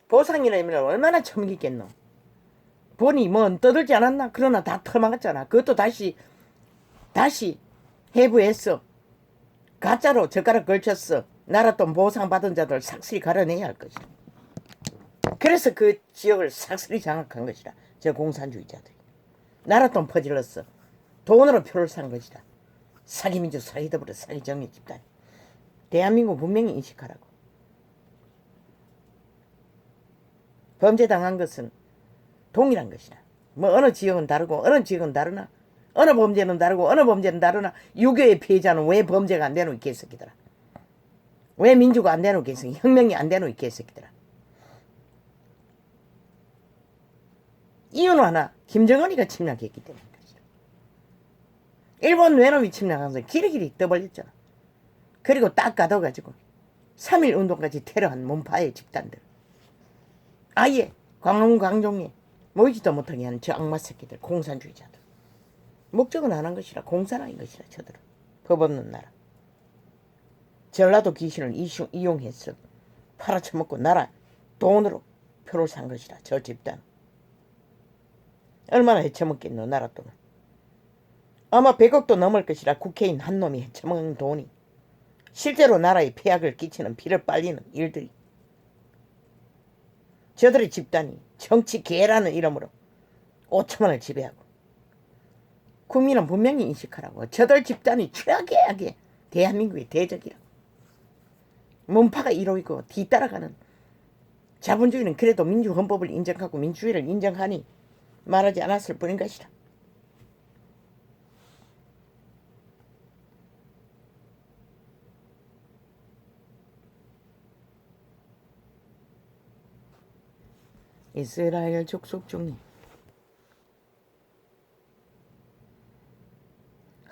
보상이라면 얼마나 처먹겠노. 보니 뭐 떠들지 않았나? 그러나 다 털막았잖아. 그것도 다시 해부했어. 가짜로 젓가락 걸쳤어. 나라돈 보상받은 자들 싹쓸이 가려내야 할 것이다. 그래서 그 지역을 싹쓸이 장악한 것이다. 저 공산주의자들이. 나라돈 퍼질렀어. 돈으로 표를 산 것이다. 사기민주, 사기더불어, 사기정리 집단. 대한민국 분명히 인식하라고. 범죄당한 것은 동일한 것이다. 뭐 어느 지역은 다르고 어느 지역은 다르나, 어느 범죄는 다르고 어느 범죄는 다르나, 유교의 피해자는 왜 범죄가 안 되노 이 개새끼들아. 왜 민주가 안 되노 이 개새끼. 혁명이 안 되노 이 개새끼들아. 이유는 하나, 김정은이가 침략했기 때문에 것이다. 일본 외놈이 침략하면서 길이길이 떠벌렸잖아. 그리고 딱 가둬가지고 3.1 운동까지 테러한 문파의 집단들, 아예 광화문 광종에 모이지도 못하게 하는 저 악마 새끼들, 공산주의자들. 목적은 안 한 것이라, 공산화인 것이라. 저들은 법 없는 나라. 전라도 귀신을 이용해서 팔아쳐먹고 나라 돈으로 표를 산 것이라. 저 집단 얼마나 헤쳐먹겠노. 나라 돈을 아마 100억도 넘을 것이라. 국회의원 한 놈이 헤쳐먹은 돈이 실제로 나라에 폐악을 끼치는, 피를 빨리는 일들이. 저들의 집단이 정치 개라는 이름으로 5천만을 지배하고, 국민은 분명히 인식하라고. 저들 집단이 최악의 대한민국의 대적이라고. 문파가 이루이고 뒤따라가는 자본주의는 그래도 민주헌법을 인정하고 민주주의를 인정하니 말하지 않았을 뿐인 것이다. 이스라엘 족속 중에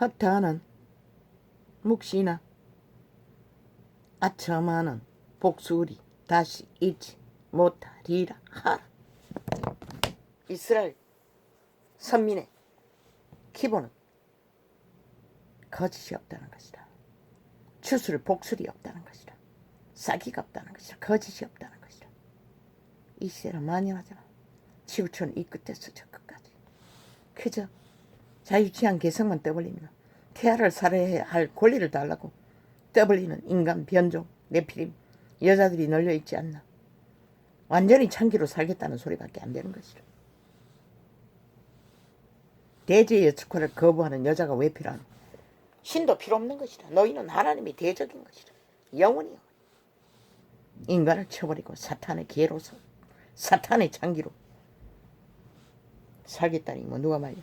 허탄한 묵시나 아첨하는 복수리 다시 잊지 못하리라 하라. 이스라엘 선민의 기본은 거짓이 없다는 것이다. 추술 복술이 없다는 것이다. 사기가 없다는 것이다. 거짓이 없다는 것이다. 이 시대는 만연하잖아. 지구촌 이 끝에서 저 끝까지 그저 자유취한 개성만 떠벌리면 태아를 살해야 할 권리를 달라고 떠벌리는 인간 변종 네피림 여자들이 널려있지 않나. 완전히 창기로 살겠다는 소리밖에 안 되는 것이라. 대제의 여축화를 거부하는 여자가 왜 필요하노? 신도 필요 없는 것이라. 너희는 하나님이 대적인 것이라. 영원히 인간을 쳐버리고 사탄의 개로서 사탄의 창기로 살겠다니 뭐 누가 말이야.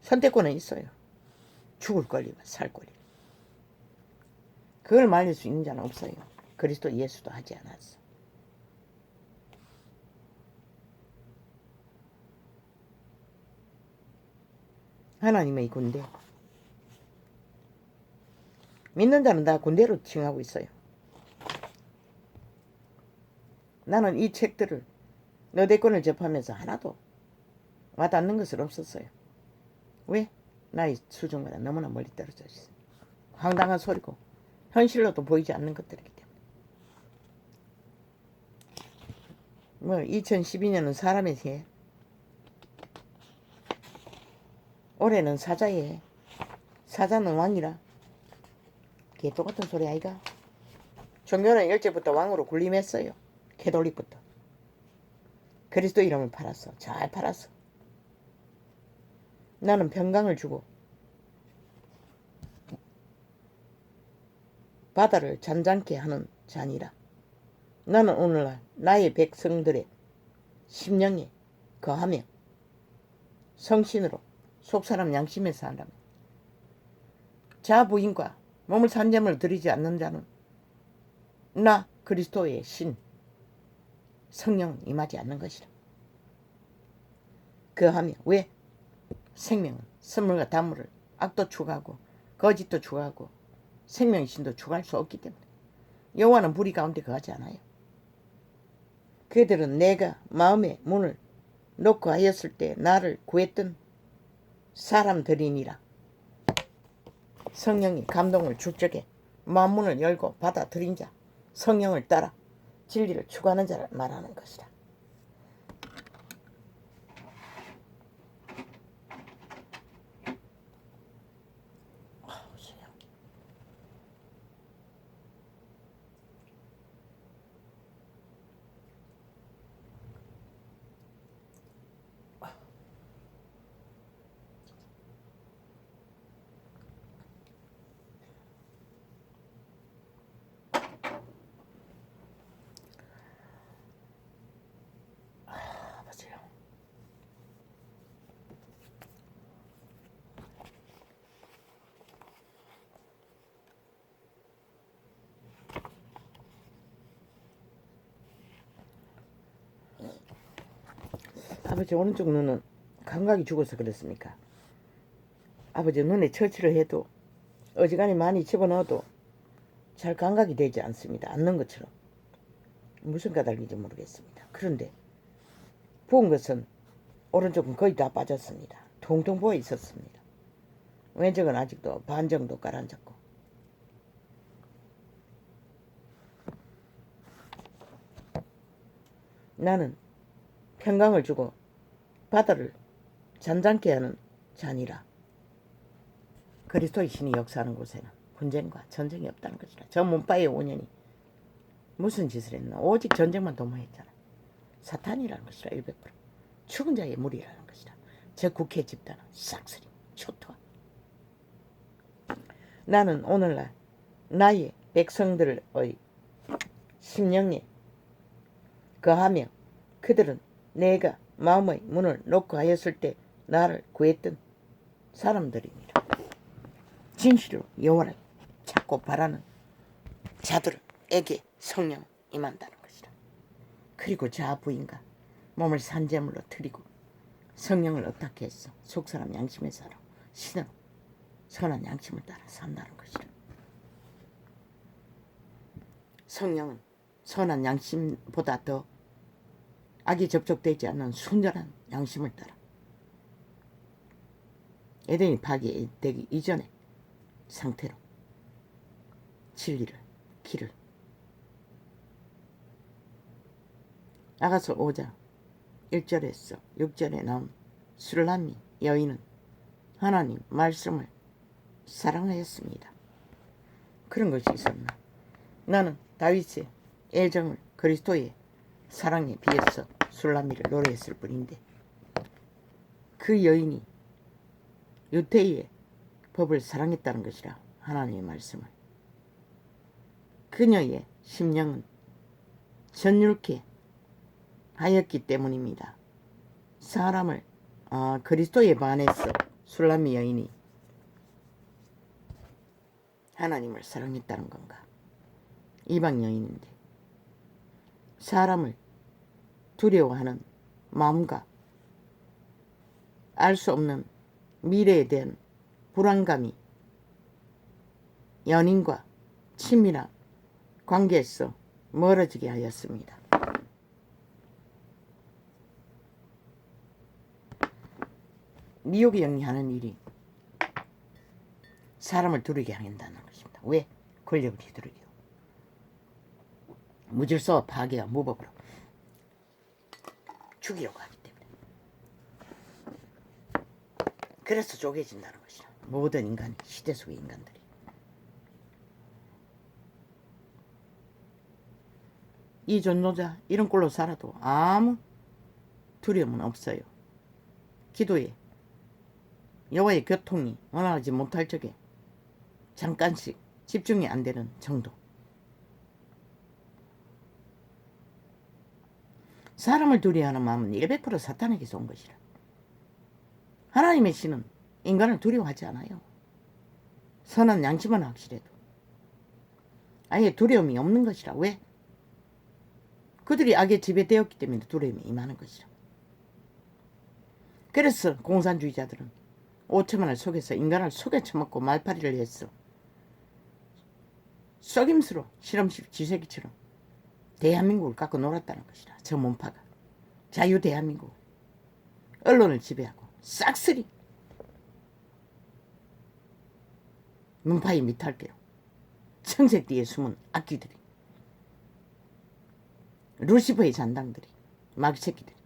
선택권은 있어요. 죽을 권리와 살 권리. 그걸 말릴 수 있는 자는 없어요. 그리스도 예수도 하지 않았어. 하나님의 군대. 믿는 자는 다 군대로 칭하고 있어요. 나는 이 책들을 너대권을 접하면서 하나도 와닿는 것은 없었어요. 왜? 나의 수준보다 너무나 멀리 떨어져 있어. 황당한 소리고 현실로도 보이지 않는 것들이기 때문에. 뭐 2012년은 사람의 해, 올해는 사자의 해. 사자는 왕이라. 개똥 같은 소리 아이가. 종교는 일제부터 왕으로 군림했어요. 캐톨릭부터. 그리스도 이름을 팔았어. 잘 팔았어. 나는 평강을 주고 바다를 잔잔케 하는 자니라. 나는 오늘날 나의 백성들의 심령에 거하며 성신으로 속사람 양심에 산다며. 자부인과 몸을 산재물 드리지 않는 자는 나 그리스도의 신 성령은 임하지 않는 것이라. 그하며 왜? 생명은 선물과 단물을 악도 추구하고 거짓도 추구하고 생명의 신도 추구할 수 없기 때문에 여호와는 불의 가운데 거하지 않아요. 그들은 내가 마음의 문을 놓고 하였을 때 나를 구했던 사람들이니라. 성령이 감동을 줄 적에 마음 문을 열고 받아들인 자, 성령을 따라 진리를 추구하는 자를 말하는 것이다. 아버지 오른쪽 눈은 감각이 죽어서 그렇습니까? 아버지 눈에 처치를 해도 어지간히 많이 집어넣어도 잘 감각이 되지 않습니다. 않는 것처럼. 무슨 까닭인지 모르겠습니다. 그런데 부은 것은 오른쪽은 거의 다 빠졌습니다. 통통 부어 있었습니다. 왼쪽은 아직도 반 정도 가라앉았고. 나는 평강을 주고 바다를 잔잔케 하는 자니라. 그리스도의 신이 역사하는 곳에는 분쟁과 전쟁이 없다는 것이라. 저 문바의 5년이 무슨 짓을 했나. 오직 전쟁만 도모했잖아. 사탄이라는 것이라. 100% 죽은 자의 무리라는 것이라. 저 국회 집단은 싹쓸이 초토화. 나는 오늘날 나의 백성들의 심령에 거하며 그들은 내가 마음의 문을 놓고 하였을 때 나를 구했던 사람들입니다. 진실로 여호와를 찾고 바라는 자들에게 성령 임한다는 것이라. 그리고 자부인과 몸을 산재물로 드리고 성령을 어떻게 했어? 속사람 양심에 살아 신으로 선한 양심을 따라 산다는 것이라. 성령은 선한 양심보다 더 악이 접촉되지 않는 순전한 양심을 따라 에덴이 파괴되기 이전의 상태로 진리를 길을. 아가서 5장 1절에서 6절에 나온 술람미 여인은 하나님 말씀을 사랑하였습니다. 그런 것이 있었나. 나는 다윗의 애정을 그리스도의 사랑에 비해서 술람미를 노래했을 뿐인데 그 여인이 유태의 법을 사랑했다는 것이라. 하나님의 말씀을. 그녀의 심령은 전율케 하였기 때문입니다. 사람을 그리스도에 반해서 술람미 여인이 하나님을 사랑했다는 건가. 이방 여인인데 사람을 두려워하는 마음과 알 수 없는 미래에 대한 불안감이 연인과 친밀한 관계에서 멀어지게 하였습니다. 미혹이 영리하는 일이 사람을 두르게 한다는 것입니다. 왜? 권력을 휘두르기로. 무질서와 파괴와 무법으로 죽이려고 하기 때문에. 그래서 쪼개진다는 것이라. 모든 인간이, 시대 속의 인간들이. 이 전도자 이런 꼴로 살아도 아무 두려움은 없어요. 기도에 여호와의 교통이 원활하지 못할 적에 잠깐씩 집중이 안 되는 정도. 사람을 두려워하는 마음은 100% 사탄에게서 온 것이라. 하나님의 신은 인간을 두려워하지 않아요. 선한 양심은 확실해도 아예 두려움이 없는 것이라. 왜? 그들이 악에 지배되었기 때문에 두려움이 임하는 것이라. 그래서 공산주의자들은 5천만을 속여서 인간을 속여 처먹고 말파리를 했어. 썩임수로 실험실 쥐새끼처럼 대한민국을 갖고 놀았다는 것이라. 저 몸파가 자유 대한민국 언론을 지배하고 싹쓸이 문파의 미탈게로 청색 뒤에 숨은 악귀들이, 루시퍼의 잔당들이, 마귀새끼들이.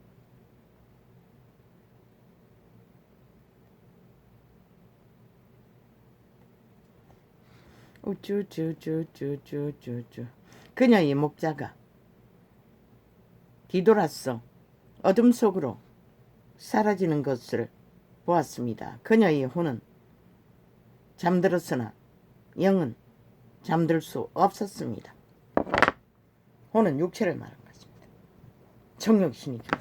우쭈쭈쭈쭈쭈쭈쭈. 그녀의 목자가 뒤돌아서 어둠 속으로 사라지는 것을 보았습니다. 그녀의 혼은 잠들었으나 영은 잠들 수 없었습니다. 혼은 육체를 말한 것입니다. 정욕신이죠.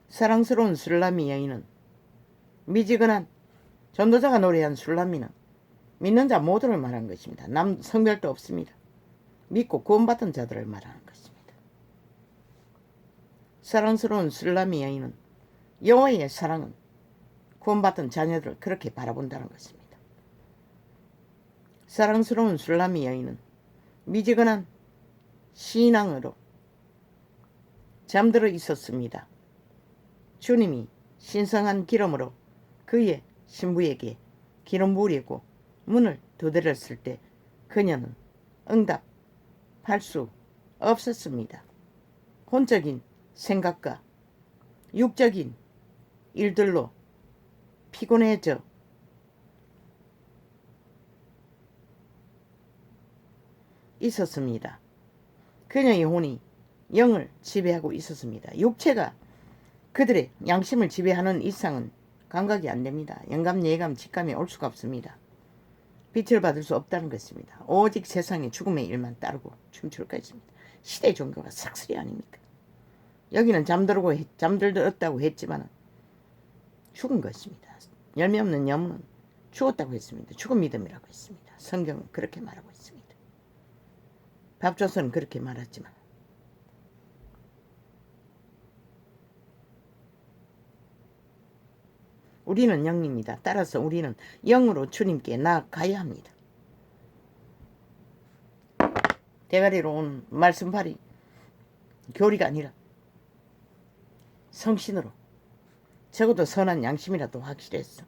사랑스러운 술람이 여인은 미지근한 전도자가 노래한 술람이는 믿는 자 모두를 말하는 것입니다. 남 성별도 없습니다. 믿고 구원받은 자들을 말하는 것입니다. 사랑스러운 술람이 여인은 여호와의 사랑은 구원받은 자녀들을 그렇게 바라본다는 것입니다. 사랑스러운 술람이 여인은 미지근한 신앙으로 잠들어 있었습니다. 주님이 신성한 기름으로 그의 신부에게 기름 부으려고 문을 두드렸을 때 그녀는 응답할 수 없었습니다. 혼적인 생각과 육적인 일들로 피곤해져 있었습니다. 그녀의 혼이 영을 지배하고 있었습니다. 육체가 그들의 양심을 지배하는 이상은 감각이 안 됩니다. 영감, 예감, 직감이 올 수가 없습니다. 빛을 받을 수 없다는 것입니다. 오직 세상의 죽음의 일만 따르고 춤출 것입니다. 시대의 종교가 삭슬이 아닙니까? 여기는 잠들었다고 했지만 죽은 것입니다. 열매 없는 영은 죽었다고 했습니다. 죽은 믿음이라고 했습니다. 성경은 그렇게 말하고 있습니다. 밥조선은 그렇게 말했지만 우리는 영입니다. 따라서 우리는 영으로 주님께 나아가야 합니다. 대가리로 온 말씀팔이 교리가 아니라 성신으로 적어도 선한 양심이라도 확실했어.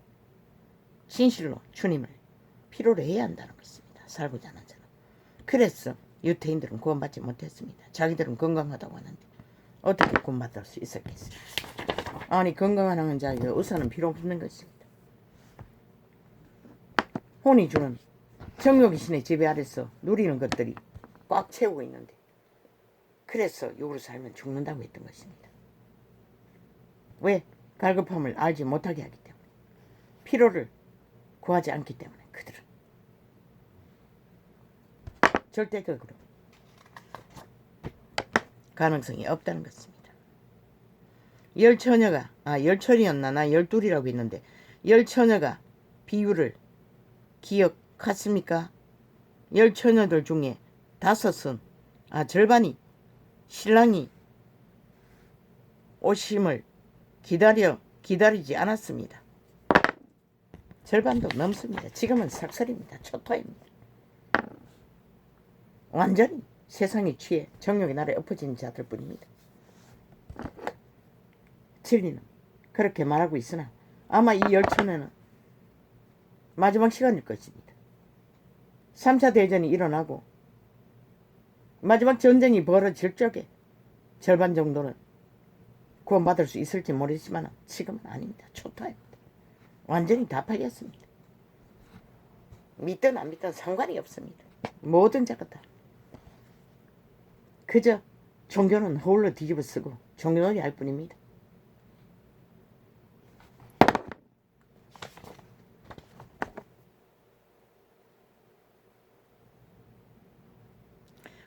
진실로 주님을 필요로 해야 한다는 것입니다. 살고자 하는 자는. 그래서 유태인들은 구원받지 못했습니다. 자기들은 건강하다고 하는데 어떻게 구원받을 수 있었겠어요? 아니 건강한 자에게 의사는 필요 없는 것입니다. 혼이 주는 정욕의 신의 지배 아래서 누리는 것들이 꽉 채우고 있는데 그래서 육으로 살면 죽는다고 했던 것입니다. 왜? 갈급함을 알지 못하게 하기 때문에, 피로를 구하지 않기 때문에 그들은 절대적으로 가능성이 없다는 것입니다. 열처녀가 열처녀였나 나 열둘이라고 했는데 열처녀가 비유를 기억하십니까? 열처녀들 중에 5은 절반이 신랑이 오심을 기다리지 않았습니다. 절반도 넘습니다. 지금은 삭설입니다. 초토화입니다. 완전히 세상에 취해 정욕의 날에 엎어진 자들 뿐입니다. 진리는 그렇게 말하고 있으나 아마 이 열처녀는 마지막 시간일 것입니다. 3차 대전이 일어나고 마지막 전쟁이 벌어질 적에 절반 정도는 구원받을 수 있을지 모르지만 지금은 아닙니다. 초토화입니다. 완전히 다 팔렸습니다. 믿든 안 믿든 상관이 없습니다. 모든 자가 다. 그저 종교는 홀로 뒤집어 쓰고 종교놀이 할 뿐입니다.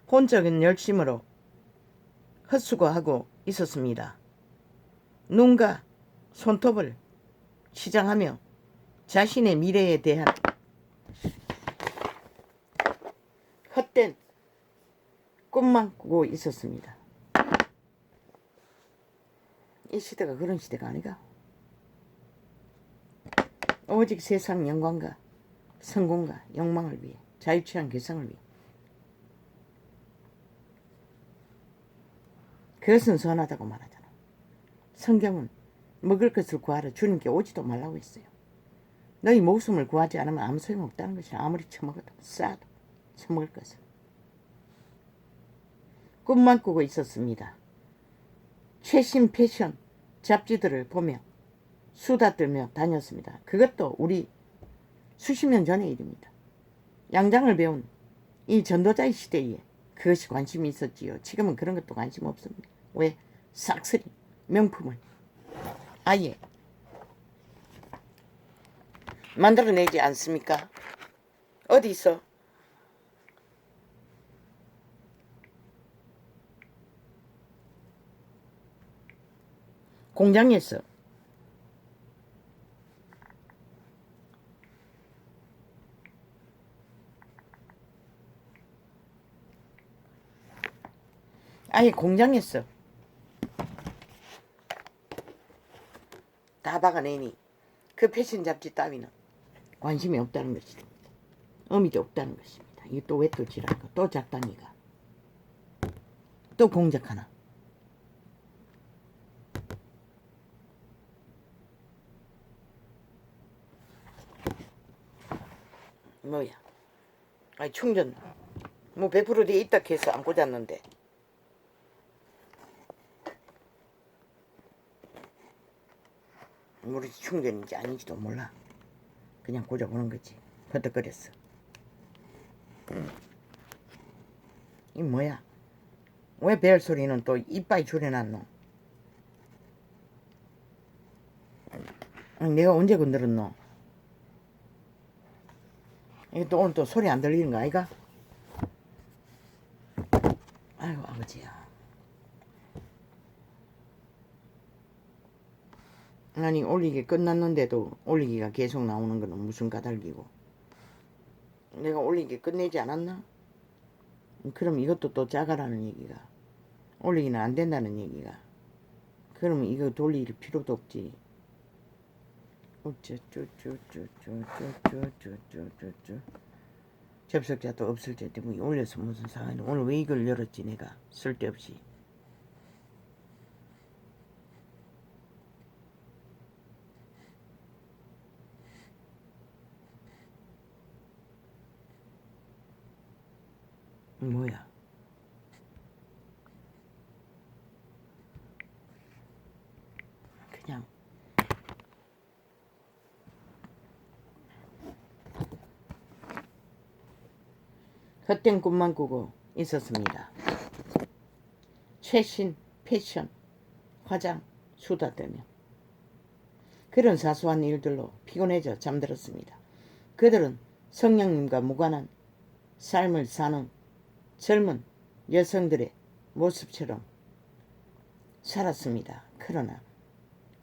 혼적인 열심으로 헛수고하고 있었습니다. 눈과 손톱을 시장하며 자신의 미래에 대한 헛된 꿈만 꾸고 있었습니다. 이 시대가 그런 시대가 아니가. 오직 세상 영광과 성공과 욕망을 위해, 자유취한 개성을 위해. 그것은 선하다고 말하잖아. 성경은 먹을 것을 구하러 주님께 오지도 말라고 했어요. 너희 목숨을 구하지 않으면 아무 소용없다는 것이야. 아무리 처먹어도 싸도 처먹을 것은. 꿈만 꾸고 있었습니다. 최신 패션 잡지들을 보며 수다 떨며 다녔습니다. 그것도 우리 수십 년 전의 일입니다. 양장을 배운 이 전도자의 시대에 그것이 관심이 있었지요. 지금은 그런 것도 관심 없습니다. 왜? 싹쓸이 명품을 아예 만들어내지 않습니까? 어디 있어? 공장에서 아예 공장에서 다 박아내니 그 패션 잡지 따위는 관심이 없다는 것이다. 의미도 없다는 것입니다. 이게 또 왜 또 지랄까? 또 작다니가. 또 공작 하나. 뭐야? 아니 충전 뭐 100%돼 있다 해서 안 꽂았는데. 우리 충전인지 아닌지도 몰라. 그냥 꽂아보는 거지. 버덕거렸어. 이 뭐야? 왜 벨 소리는 또 이빨이 줄여놨노? 아니, 내가 언제 건드렸노? 이게 또 오늘 또 소리 안 들리는 거 아이가? 아이고 아버지야. 아니 올리기 끝났는데도 올리기가 계속 나오는 거는 무슨 까닭이고. 내가 올리기 끝내지 않았나? 그럼 이것도 또 작아라는 얘기가. 올리기는 안 된다는 얘기가. 그러면 이거 돌릴 필요도 없지. 접속자도 없을 때 뭐 올려서 무슨 상관이. 오늘 왜 이걸 열었지 내가 쓸데없이. 뭐야? 그냥 헛된 꿈만 꾸고 있었습니다. 최신 패션, 화장, 수다 떨며 그런 사소한 일들로 피곤해져 잠들었습니다. 그들은 성령님과 무관한 삶을 사는 젊은 여성들의 모습처럼 살았습니다. 그러나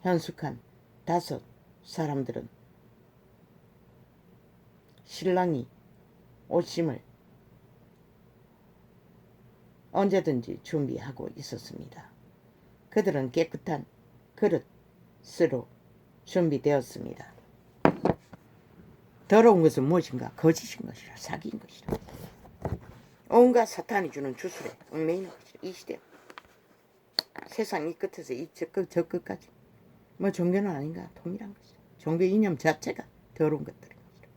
현숙한 5 사람들은 신랑이 오심을 언제든지 준비하고 있었습니다. 그들은 깨끗한 그릇으로 준비되었습니다. 더러운 것은 무엇인가? 거짓인 것이라, 사기인 것이라. 온갖 사탄이 주는 주술에 얽매이는 것이라. 이 시대 세상 이 끝에서 저 끝까지 뭐 종교는 아닌가? 통일한 것이라. 종교 이념 자체가 더러운 것들인 것이라.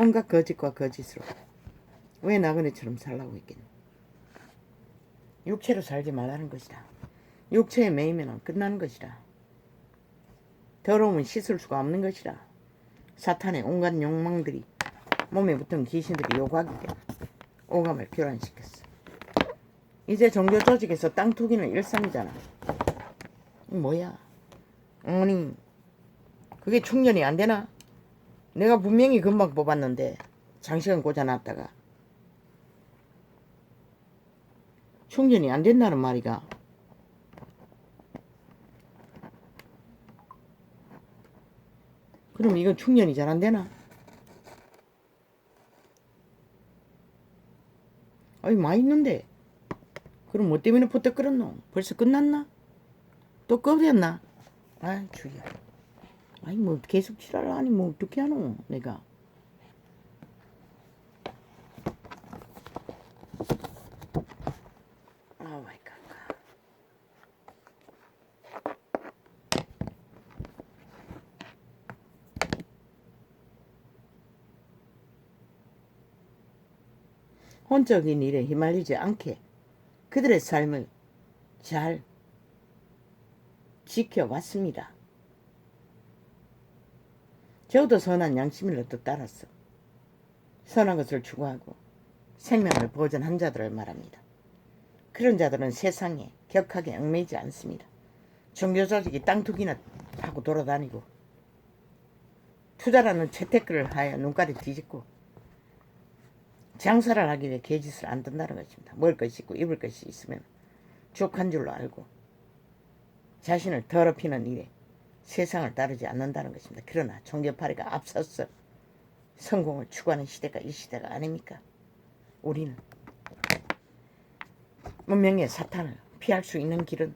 온갖 거짓과 거짓으로 왜 나그네처럼 살라고 했겠노? 육체로 살지 말라는 것이다. 육체에 매이면 끝나는 것이다. 더러움은 씻을 수가 없는 것이다. 사탄의 온갖 욕망들이 몸에 붙은 귀신들이 요구하기 때문에 오감을 교란시켰어. 이제 종교 조직에서 땅 투기는 일상이잖아. 뭐야? 아니 그게 충전이 안 되나? 내가 분명히 금방 뽑았는데 장시간 꽂아놨다가 충전이 안 된다는 말이가. 그럼 이건 충전이 잘 안 되나? 아이 많이 있는데. 그럼 뭐 때문에 포떡 끓었노? 벌써 끝났나? 또 꺼졌나? 아 주여. 아니 뭐 계속 지랄을 하니 뭐 어떻게 하노 내가. 오 마이 갓. 혼적인 일에 휘말리지 않게 그들의 삶을 잘 지켜왔습니다. 저도 선한 양심을 뜻 따랐어. 선한 것을 추구하고 생명을 보존한 자들을 말합니다. 그런 자들은 세상에 격하게 얽매이지 않습니다. 종교조직이 땅투기나 하고 돌아다니고 투자라는 재테크를 하여 눈깔이 뒤집고 장사를 하기 위해 개짓을 안 든다는 것입니다. 먹을 것이 있고 입을 것이 있으면 족한 줄로 알고 자신을 더럽히는 일에 세상을 따르지 않는다는 것입니다. 그러나 종교파리가 앞서서 성공을 추구하는 시대가 이 시대가 아닙니까? 우리는 문명의 사탄을 피할 수 있는 길은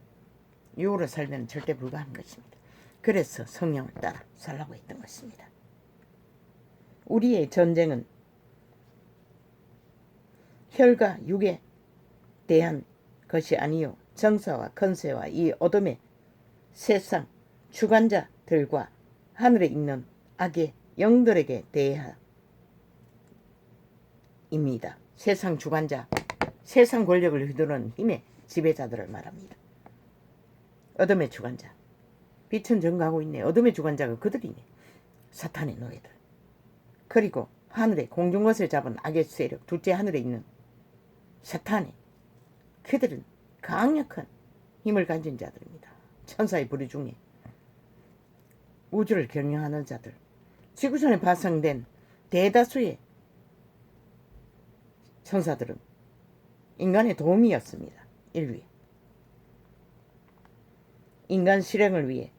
유오로 살면 절대 불가한 것입니다. 그래서 성령을 따라 살라고 했던 것입니다. 우리의 전쟁은 혈과 육에 대한 것이 아니요 정사와 건세와 이 어둠의 세상 주관자들과 하늘에 있는 악의 영들에게 대하입니다. 세상 주관자, 세상 권력을 휘두르는 힘의 지배자들을 말합니다. 어둠의 주관자, 빛은 증가하고 있네. 어둠의 주관자가 그들이네. 사탄의 노예들. 그리고 하늘에 공중것을 잡은 악의 세력, 둘째 하늘에 있는 사탄의 그들은 강력한 힘을 가진 자들입니다. 천사의 부류 중에 우주를 경영하는 자들, 지구촌에 파생된 대다수의 천사들은 인간의 도움이었습니다. 인류에. 인간 실행을 위해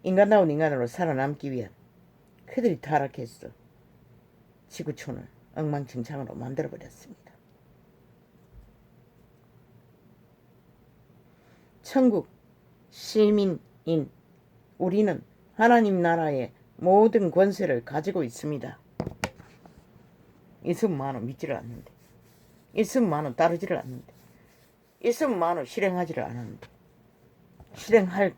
인간다운 인간으로 살아남기 위한 그들이 타락해서 지구촌을 엉망진창으로 만들어버렸습니다. 천국 시민인 우리는 하나님 나라의 모든 권세를 가지고 있습니다. 있으면 많어 믿지를 않는데, 있으면 많어 따르지를 않는데, 있으면 많어 실행하지를 않았는데, 실행할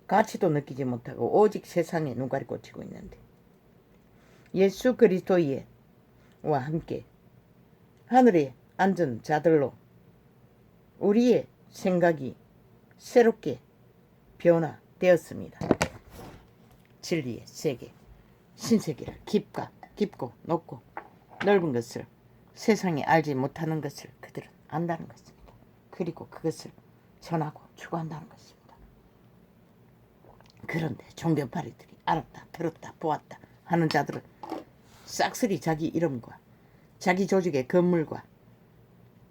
가치도 느끼지 못하고 오직 세상에 눈깔이 꽂히고 있는데, 예수 그리스도의 와 함께 하늘에 앉은 자들로 우리의 생각이 새롭게 변화되었습니다. 진리의 세계, 신세계를 깊고 높고 넓은 것을 세상에 알지 못하는 것을 그들은 안다는 것입니다. 그리고 그것을 전하고 추구한다는 것입니다. 그런데 종교파리들이 알았다, 들었다, 보았다 하는 자들은 싹쓸이 자기 이름과 자기 조직의 건물과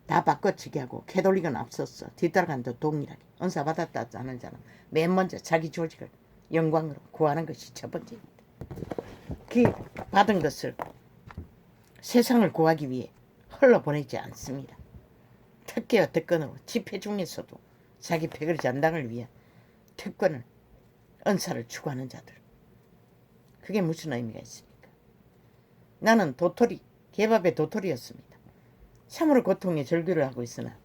다 바꿔치기 하고 캐톨릭은 앞섰어 뒤따라간 데 동일하게 은사받았다 하는 자는 맨 먼저 자기 조직을 영광으로 구하는 것이 첫 번째입니다. 그 받은 것을 세상을 구하기 위해 흘러보내지 않습니다. 특혜와 특권으로 집회 중에서도 자기 패거리 잔당을 위해 특권을 은사를 추구하는 자들. 그게 무슨 의미가 있습니까? 나는 도토리, 개밥의 도토리였습니다. 참으로 고통에 절규를 하고 있으나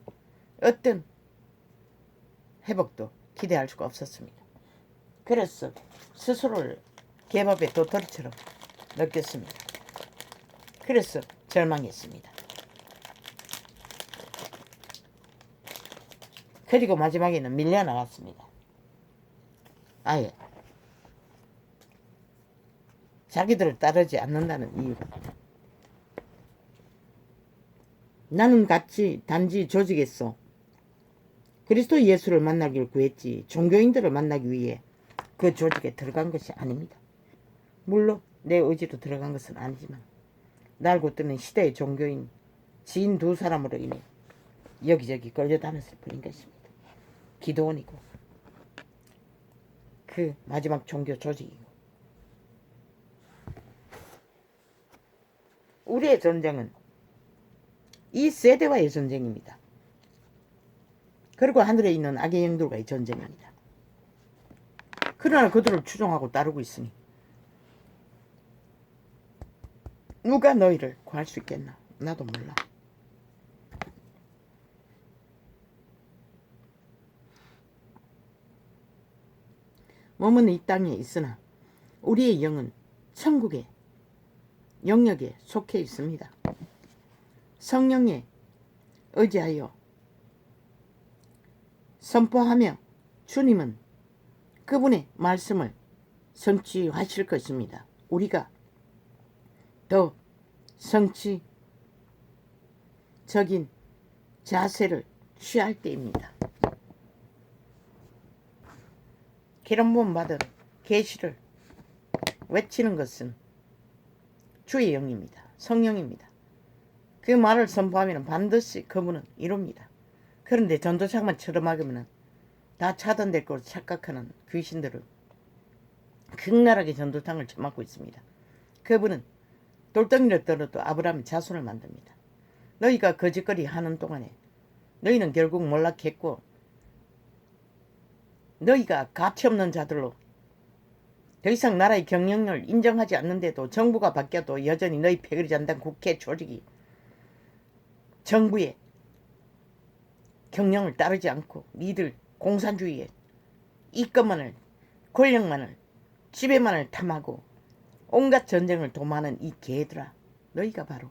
어떤 회복도 기대할 수가 없었습니다. 그래서 스스로를 개밥의 도토리처럼 느꼈습니다. 그래서 절망했습니다. 그리고 마지막에는 밀려 나왔습니다. 아예 자기들을 따르지 않는다는 이유로. 나는 같이 단지 조직에서 그리스도 예수를 만나기를 구했지 종교인들을 만나기 위해 그 조직에 들어간 것이 아닙니다. 물론 내 의지로 들어간 것은 아니지만 날 곧드는 시대의 종교인 지인 두 사람으로 인해 여기저기 끌려다녔을 뿐인 것입니다. 기도원이고 그 마지막 종교 조직이고. 우리의 전쟁은 이 세대와의 전쟁입니다. 그리고 하늘에 있는 악의 영들과의 전쟁입니다. 그러나 그들을 추종하고 따르고 있으니 누가 너희를 구할 수 있겠나? 나도 몰라. 몸은 이 땅에 있으나 우리의 영은 천국의 영역에 속해 있습니다. 성령에 의지하여 선포하며 주님은 그분의 말씀을 성취하실 것입니다. 우리가 더 성취적인 자세를 취할 때입니다. 기름 부음 받은 계시를 외치는 것은 주의 영입니다. 성령입니다. 그 말을 선포하면 반드시 그분은 이룹니다. 그런데 전도자만 처럼하면 다 차단될 것으로 착각하는 귀신들은 극렬하게 전도장을 쳐맞고 있습니다. 그분은 돌덩이를 떨어도 아브라함의 자손을 만듭니다. 너희가 거짓거리 하는 동안에 너희는 결국 몰락했고 너희가 가치없는 자들로 더 이상 나라의 경영을 인정하지 않는데도 정부가 바뀌어도 여전히 너희 패거리 잔당 국회 조직이 정부의 경영을 따르지 않고 니들 공산주의에 이권만을 권력만을 지배만을 탐하고 온갖 전쟁을 도모하는 이 개들아, 너희가 바로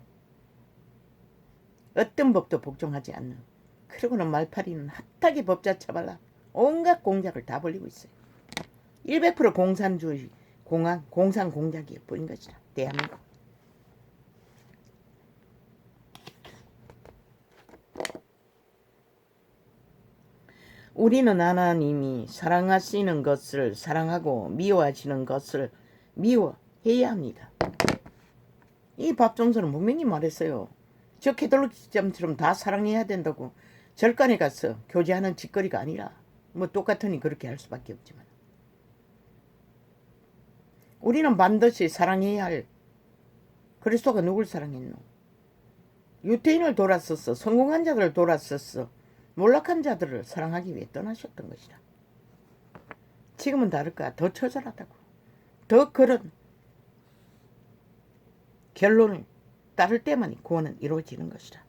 어떤 법도 복종하지 않는, 그러고는 말파리는 핫하게 법자 처발라 온갖 공작을 다 벌리고 있어요. 100% 공산주의 공산 공작이 뿐인 것이라. 대한민국 우리는 하나님이 사랑하시는 것을 사랑하고 미워하시는 것을 미워해야 합니다. 이 박종선은 분명히 말했어요. 저 캐톨릭 시점처럼 다 사랑해야 된다고. 절간에 가서 교제하는 짓거리가 아니라 뭐 똑같으니 그렇게 할 수밖에 없지만 우리는 반드시 사랑해야 할. 그리스도가 누굴 사랑했노? 유태인을 돌았었어. 성공한 자들을 돌았었어. 몰락한 자들을 사랑하기 위해 떠나셨던 것이라. 지금은 다를까? 더 처절하다고. 더 그런 결론을 따를 때만이 구원은 이루어지는 것이라.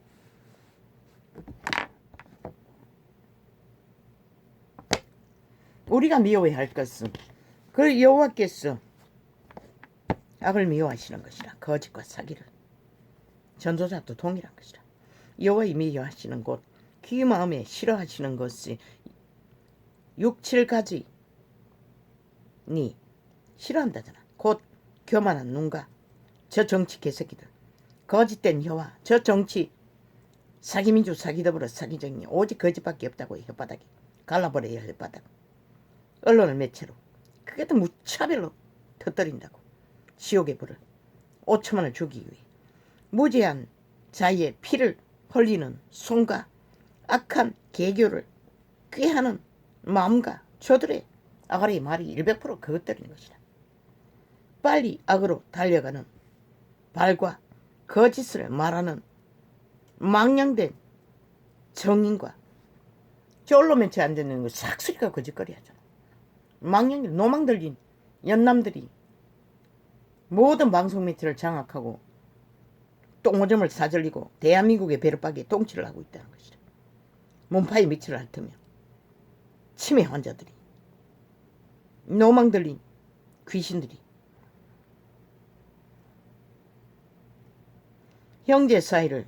우리가 미워해야 할 것은 그 여호와께서 악을 미워하시는 것이라. 거짓과 사기를. 전도자도 동일한 것이라. 여호와의 미워하시는 것, 귀 마음에 싫어하시는 것이 6, 7가지니 싫어한다잖아. 곧 교만한 눈과 저 정치 개새끼들, 거짓된 혀와 저 정치 사기민주 사기더불어 사기정이 오직 거짓밖에 없다고. 혓바닥에 갈라버려야 혓바닥. 언론을 매체로 그게 또 무차별로 터뜨린다고. 지옥의 불을 5천만을 주기 위해 무죄한 자의 피를 흘리는 손과 악한 개교를 꾀하는 마음과 저들의 아가리 말이 100% 그것들인 것이다. 빨리 악으로 달려가는 발과 거짓을 말하는 망령된 정인과 저 언론 매체에 앉아있는 거 싹소리가 거짓거리 하잖아. 망령들 노망 들린 연남들이 모든 방송 매체를 장악하고 똥오줌을 사절리고 대한민국의 배럴박이에 똥칠을 하고 있다는 것이다. 몸파에 밑을 핥으며 치매 환자들이, 노망 들린 귀신들이 형제 사이를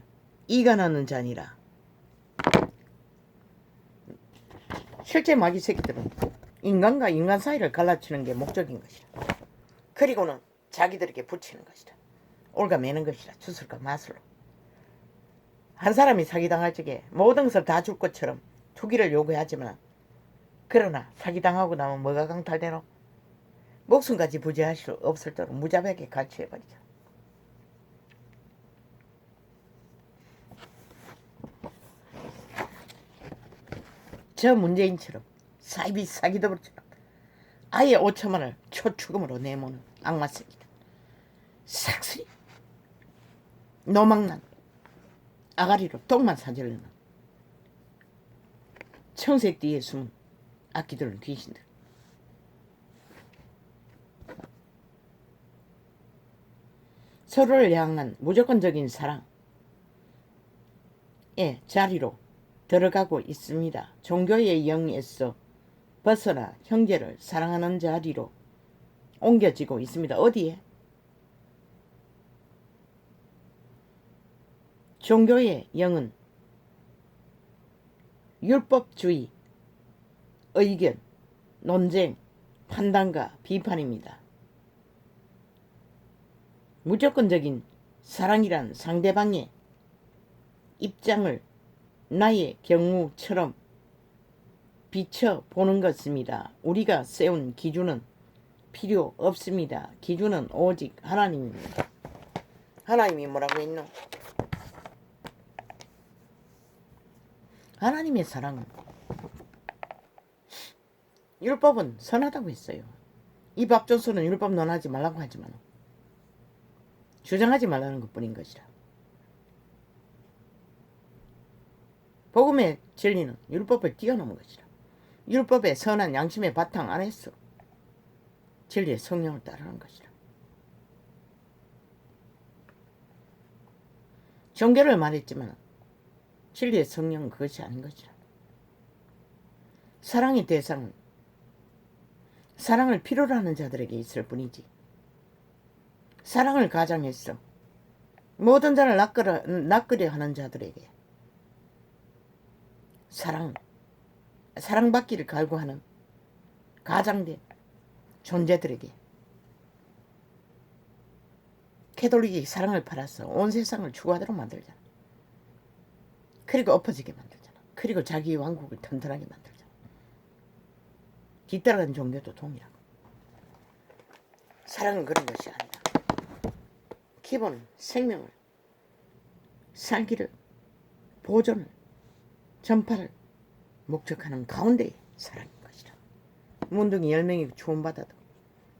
이간하는 자니라. 실제 마귀 새끼들은 인간과 인간 사이를 갈라치는 게 목적인 것이라. 그리고는 자기들에게 붙이는 것이다. 올가매는 것이라. 주술과 마술로. 한 사람이 사기당할 적에 모든 것을 다 줄 것처럼 투기를 요구하지만, 그러나 사기당하고 나면 뭐가 강탈되노? 목숨까지 부지할 수 없을 도록 무자비하게 가치해버리죠. 저 문재인처럼 사기더블처럼 아예 5천만을 초축음으로 내모는 악마 새끼들, 싹쓸이 노망난 아가리로 똥만 사질르는 청색 뒤에 숨은 악기들은 귀신들. 서로를 향한 무조건적인 사랑의 자리로 들어가고 있습니다. 종교의 영에서 벗어나 형제를 사랑하는 자리로 옮겨지고 있습니다. 어디에? 종교의 영은 율법주의, 의견, 논쟁, 판단과 비판입니다. 무조건적인 사랑이란 상대방의 입장을 나의 경우처럼 비춰보는 것입니다. 우리가 세운 기준은 필요 없습니다. 기준은 오직 하나님입니다. 하나님이 뭐라고 했노? 하나님의 사랑은, 율법은 선하다고 했어요. 이 밥조서는 율법 논하지 말라고 하지만 주장하지 말라는 것뿐인 것이라. 복음의 진리는 율법을 뛰어넘은 것이라. 율법의 선한 양심의 바탕 안에서 진리의 성령을 따르는 것이라. 종교를 말했지만 진리의 성령은 그것이 아닌 것이라. 사랑의 대상은 사랑을 필요로 하는 자들에게 있을 뿐이지, 사랑을 가장해서 모든 자를 낚으려 하는 자들에게, 사랑받기를 갈구하는 가장된 존재들에게, 캐톨릭이 사랑을 팔아서 온 세상을 추구하도록 만들잖아. 그리고 엎어지게 만들잖아. 그리고 자기 왕국을 튼튼하게 만들잖아. 뒤따라가는 종교도 동일하고. 사랑은 그런 것이 아니라 기본 생명을, 살기를, 보존을, 전파를 목적하는 가운데의 사랑인 것이라. 문둥이 10명이 구원받아도,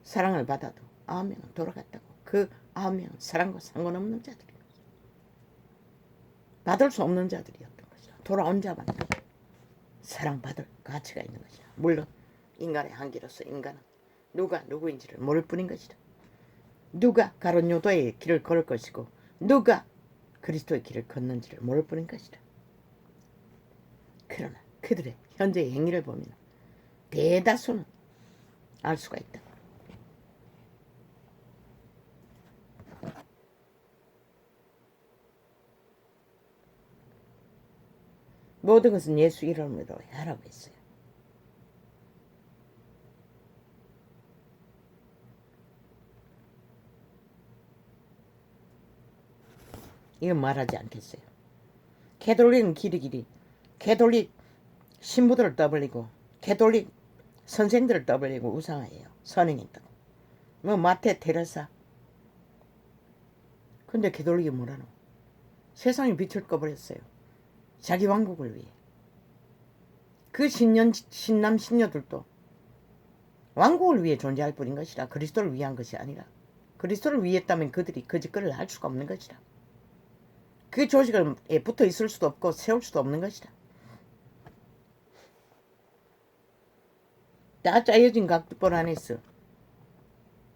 사랑을 받아도 9명은 돌아갔다고. 그 9명은 사랑과 상관없는 자들인 것이라. 받을 수 없는 자들이었던 것이라. 돌아온 자만 사랑받을 가치가 있는 것이라. 물론 인간의 한계로서 인간은 누가 누구인지를 모를 뿐인 것이라. 누가 가룟요도의 길을 걸을 것이고 누가 그리스도의 길을 걷는지를 모를 뿐인 것이라. 그러나 그들의 현재의 행위를 보면 대다수는 알 수가 있다. 모든 것은 예수 이름으로 하라고 했어요. 이건 말하지 않겠어요. 캐톨릭은 길이 캐톨릭 신부들을 떠벌리고 캐톨릭 선생들을 떠벌리고 우상화해요. 선행했다고. 뭐 마태 테레사. 근데 캐톨릭이 뭐라노? 세상에 빛을 꺼버렸어요. 자기 왕국을 위해. 그 신남 신녀들도 왕국을 위해 존재할 뿐인 것이라. 그리스도를 위한 것이 아니라. 그리스도를 위했다면 그들이 그 짓거리를 할 수가 없는 것이라. 그 조직에 붙어 있을 수도 없고 세울 수도 없는 것이다. 다 짜여진 각볼 안에서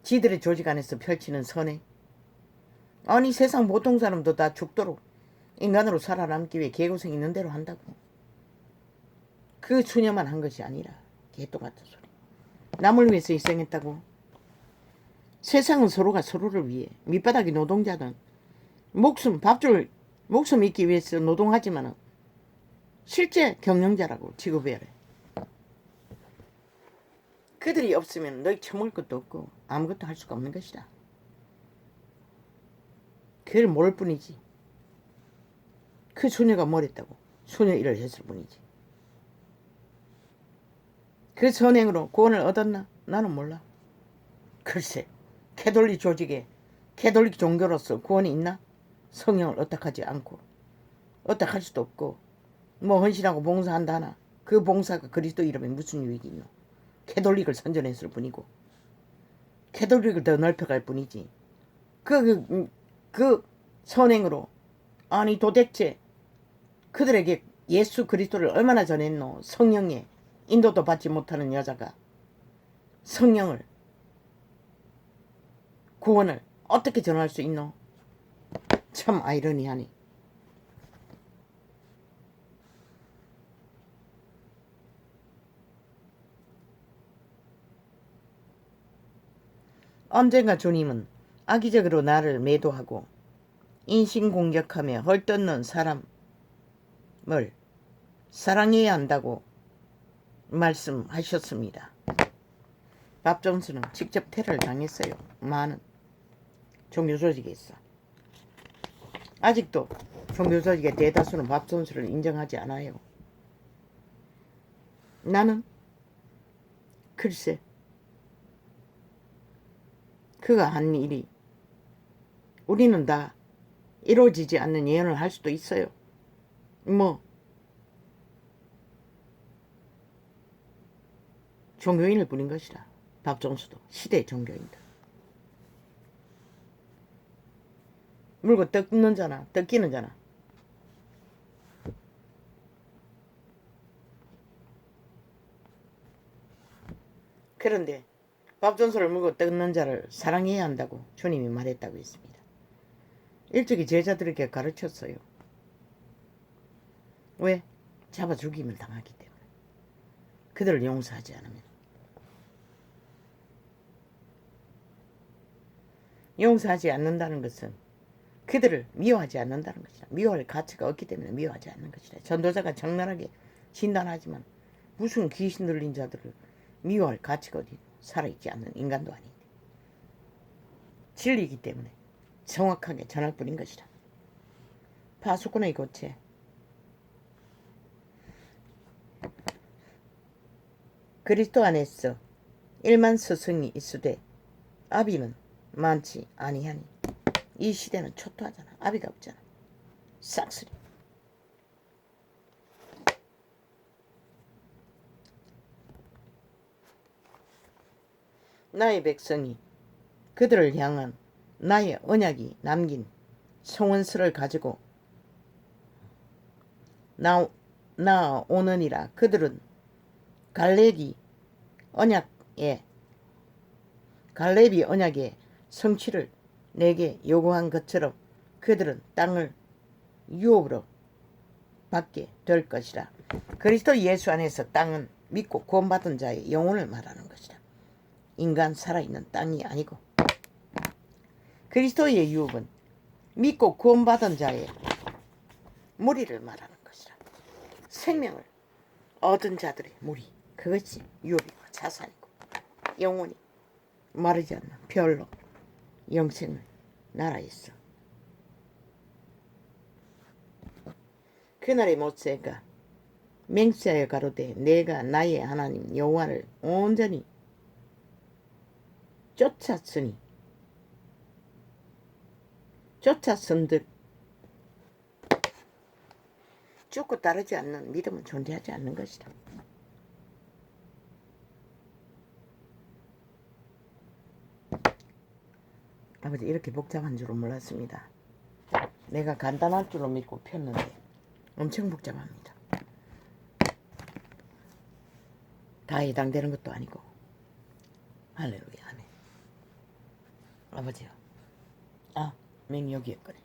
지들의 조직 안에서 펼치는 선행. 아니 세상 보통 사람도 다 죽도록 인간으로 살아남기 위해 개고생 있는 대로 한다고. 그 수녀만 한 것이 아니라 개똥같은 소리. 남을 위해서 희생했다고. 세상은 서로가 서로를 위해 밑바닥의 노동자든 목숨 잊기 위해서 노동하지만 실제 경영자라고 취급해야 해. 그들이 없으면 너희 처먹을 것도 없고 아무것도 할 수가 없는 것이다. 그를 모를 뿐이지. 그 소녀가 뭘 했다고? 소녀 일을 했을 뿐이지. 그 선행으로 구원을 얻었나? 나는 몰라. 글쎄, 캐톨릭 조직에 캐톨릭 종교로서 구원이 있나? 성령을 어떡하지 않고 어떡할 수도 없고 뭐 헌신하고 봉사한다 하나? 그 봉사가 그리스도 이름에 무슨 유익이 있노? 캐톨릭을 선전했을 뿐이고 캐톨릭을 더 넓혀갈 뿐이지. 그 선행으로 아니 도대체 그들에게 예수 그리스도를 얼마나 전했노? 성령의 인도도 받지 못하는 여자가 성령을 구원을 어떻게 전할 수 있노? 참 아이러니하니. 언젠가 주님은 악의적으로 나를 매도하고 인신공격하며 헐뜯는 사람을 사랑해야 한다고 말씀하셨습니다. 밥존스는 직접 테러를 당했어요. 많은 종교조직에서. 아직도 종교조직의 대다수는 밥존스를 인정하지 않아요. 나는 글쎄 그가 한 일이 우리는 다 이루어지지 않는 예언을 할 수도 있어요. 뭐 종교인일 뿐인 것이다. 밥존스도 시대의 종교인들. 물고 뜯는 자나 뜯기는 자나. 그런데 밥존스를 물고 뜯는 자를 사랑해야 한다고 주님이 말했다고 했습니다. 일찍이 제자들에게 가르쳤어요. 왜? 잡아 죽임을 당하기 때문에. 그들을 용서하지 않으면. 용서하지 않는다는 것은 그들을 미워하지 않는다는 것이다. 미워할 가치가 없기 때문에 미워하지 않는 것이다. 전도자가 적나라하게 진단하지만 무슨 귀신 들린 자들을 미워할 가치가 어디 살아있지 않는 인간도 아닌데. 진리이기 때문에 정확하게 전할 뿐인 것이다. 파수꾼의 고체. 그리스도 안에서 1만 스승이 있으되 아비는 많지 아니하니. 이 시대는 초토하잖아. 아비가 없잖아. 싹쓸이. 나의 백성이 그들을 향한 나의 언약이 남긴 송원서를 가지고 나오느니라. 그들은 갈렙이 언약의 성취를 내게 요구한 것처럼 그들은 땅을 유업으로 받게 될 것이라. 그리스도 예수 안에서 땅은 믿고 구원받은 자의 영혼을 말하는 것이다. 인간 살아있는 땅이 아니고. 그리스도의 유업은 믿고 구원받은 자의 무리를 말하는 것이라. 생명을 얻은 자들의 무리. 그것이 유업이고 자산이고 영혼이 마르지 않는 별로 영생을 나라에서. 그날의 모세가 맹세하여 가로되 내가 나의 하나님 여호와를 온전히 쫓았은듯 쫓고 따르지 않는 믿음은 존재하지 않는 것이다. 아버지, 이렇게 복잡한 줄은 몰랐습니다. 내가 간단할 줄로 믿고 폈는데 엄청 복잡합니다. 다 해당되는 것도 아니고. 할렐루야. 아멘. 아버지요. 맹 여기에 거네.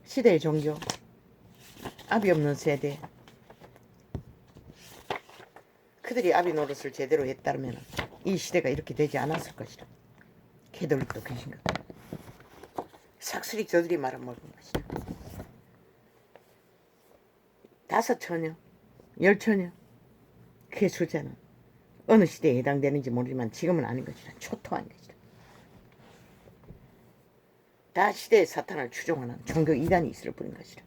시대의 종교, 아비 없는 세대. 그들이 아비 노릇을 제대로 했다면 이 시대가 이렇게 되지 않았을 것이다. 캐톨릭도 귀신 같다. 삭스리 저들이 말아먹은 것이다. 다섯 처녀, 열 처녀. 그 숫자는 어느 시대에 해당되는지 모르지만 지금은 아닌 것이라. 초토화인 것이라. 다 시대의 사탄을 추종하는 종교 이단이 있을 뿐인 것이라.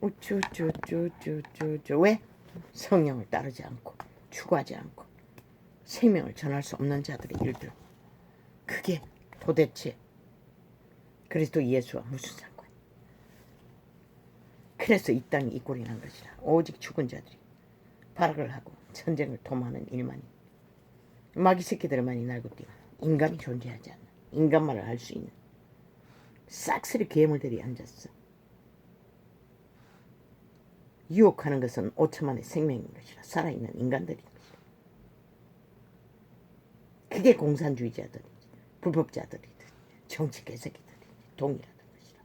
우쭈쭈쭈쭈쭈쭈. 왜? 성령을 따르지 않고 추구하지 않고 생명을 전할 수 없는 자들의 일들. 그게 도대체 그리스도 예수와 무슨 상관? 그래서 이 땅이 이 꼴이 난 것이라. 오직 죽은 자들이 발악을 하고 전쟁을 도모하는 일만이, 마귀 새끼들만이 날고 뛰는, 인간이 존재하지 않는, 인간말을 할 수 있는 싹쓸이 괴물들이 앉았어. 유혹하는 것은 5천만의 생명인 것이라. 살아있는 인간들인 것이라. 그게 공산주의자들이지, 불법자들이든 정치 개새끼들이지 동일하다는 것이라.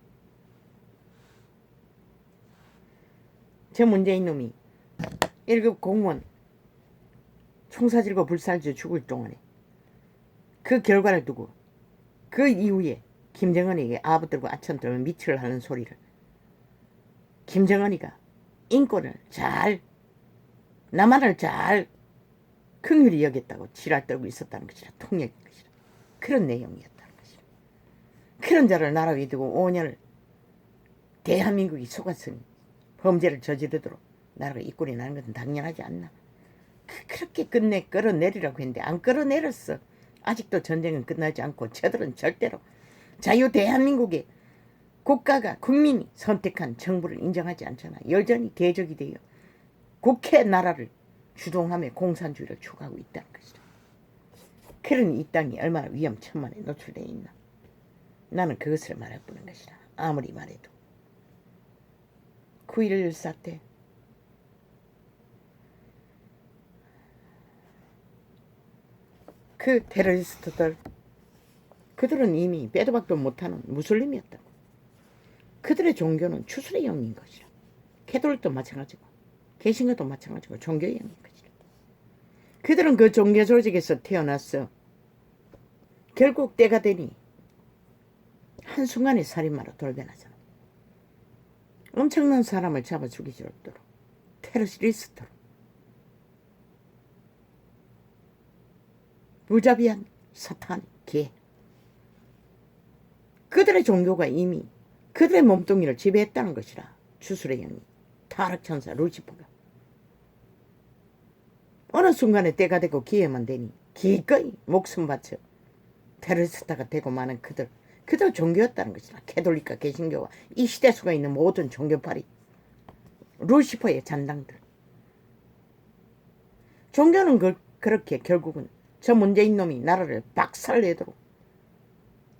저 문재인 놈이 1급 공무원 총사질고 불살져 죽을 동안에 그 결과를 두고 그 이후에 김정은에게 아부들고 아천 들면 미치를 하는 소리를, 김정은이가 인권을 잘, 남한을 잘 긍휼히 여겼다고 지랄 떨고 있었다는 것이라. 통역인 것이라. 그런 내용이었다는 것이라. 그런 자를 나라 위에 두고 5년을 대한민국이 속았으니 범죄를 저지르도록 나라가 이 꼴이 나는 것은 당연하지 않나. 그렇게 끝내 끌어내리라고 했는데 안 끌어내렸어. 아직도 전쟁은 끝나지 않고 저들은 절대로 자유 대한민국의 국가가, 국민이 선택한 정부를 인정하지 않잖아. 여전히 대적이 되어 국회 나라를 주동하며 공산주의를 추구하고 있다는 것이다. 그러니 이 땅이 얼마나 위험천만에 노출되어 있나. 나는 그것을 말해보는 것이다. 아무리 말해도 9.11 사태, 그 테러리스트들, 그들은 이미 빼도 박도 못하는 무슬림이었다고. 그들의 종교는 추수의 영인 것이라. 캐톨릭도 마찬가지고 개신교도 마찬가지고 종교의 영인 것이라. 그들은 그 종교 조직에서 태어났어. 결국 때가 되니 한순간에 살인마로 돌변하잖아. 엄청난 사람을 잡아 죽이지 않도록 테러리스트로 무자비한 사탄, 개. 그들의 종교가 이미 그들의 몸뚱이를 지배했다는 것이라. 주술의 영이, 타락천사 루시퍼가 어느 순간에 때가 되고 기회만 되니 기꺼이 목숨 바쳐 테러리스트가 되고 마는 그들 종교였다는 것이라. 캐톨릭과 개신교와 이 시대 속에 있는 모든 종교파리, 루시퍼의 잔당들. 종교는 그렇게 결국은 저 문재인 놈이 나라를 박살내도록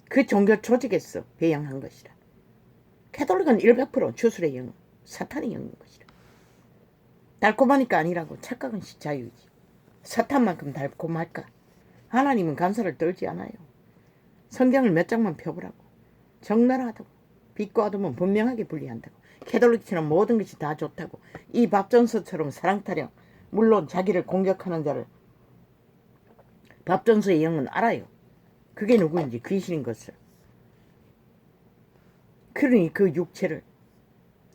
그 종교 조직에서 배양한 것이라. 캐톨릭은 100% 주술의 영, 사탄의 영인 것이라. 달콤하니까 아니라고. 착각은 자유이지. 사탄만큼 달콤할까? 하나님은 간사를 떨지 않아요. 성경을 몇 장만 펴보라고. 적나라하다고. 빛과 어둠은 분명하게 분리한다고. 캐톨릭처럼 모든 것이 다 좋다고. 이 밥전서처럼 사랑타령, 물론 자기를 공격하는 자를 밥전서의 영은 알아요. 그게 누구인지, 귀신인 것을. 그러니 그 육체를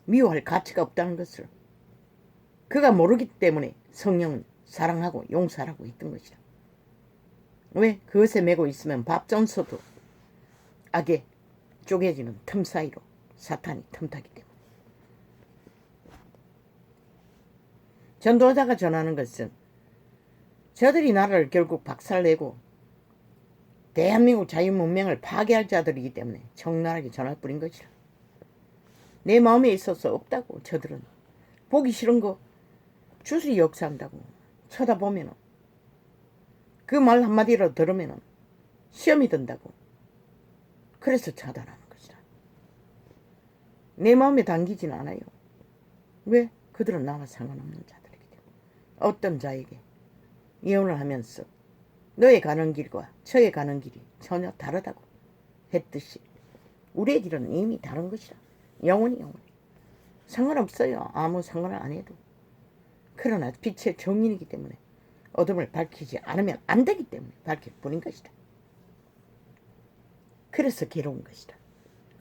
미워할 가치가 없다는 것을 그가 모르기 때문에 성령은 사랑하고 용서하고 있던 것이라. 왜? 그것에 매고 있으면 밥전서도 악에 쪼개지는 틈 사이로 사탄이 틈타기 때문에. 전도자가 전하는 것은 저들이 나라를 결국 박살내고 대한민국 자유문명을 파괴할 자들이기 때문에 적나라하게 전할 뿐인 것이라. 내 마음에 있어서 없다고. 저들은 보기 싫은 거 주술이 역사한다고. 쳐다보면은 그 말 한마디로 들으면은 시험이 든다고. 그래서 차단하는 것이라. 내 마음에 당기지는 않아요. 왜? 그들은 나와 상관없는 자들이기 때문에. 어떤 자에게 예언을 하면서 너의 가는 길과 저의 가는 길이 전혀 다르다고 했듯이 우리의 길은 이미 다른 것이라. 영원히 상관없어요. 아무 상관을 안 해도. 그러나 빛의 정인이기 때문에 어둠을 밝히지 않으면 안 되기 때문에 밝힐 뿐인 것이다. 그래서 괴로운 것이다.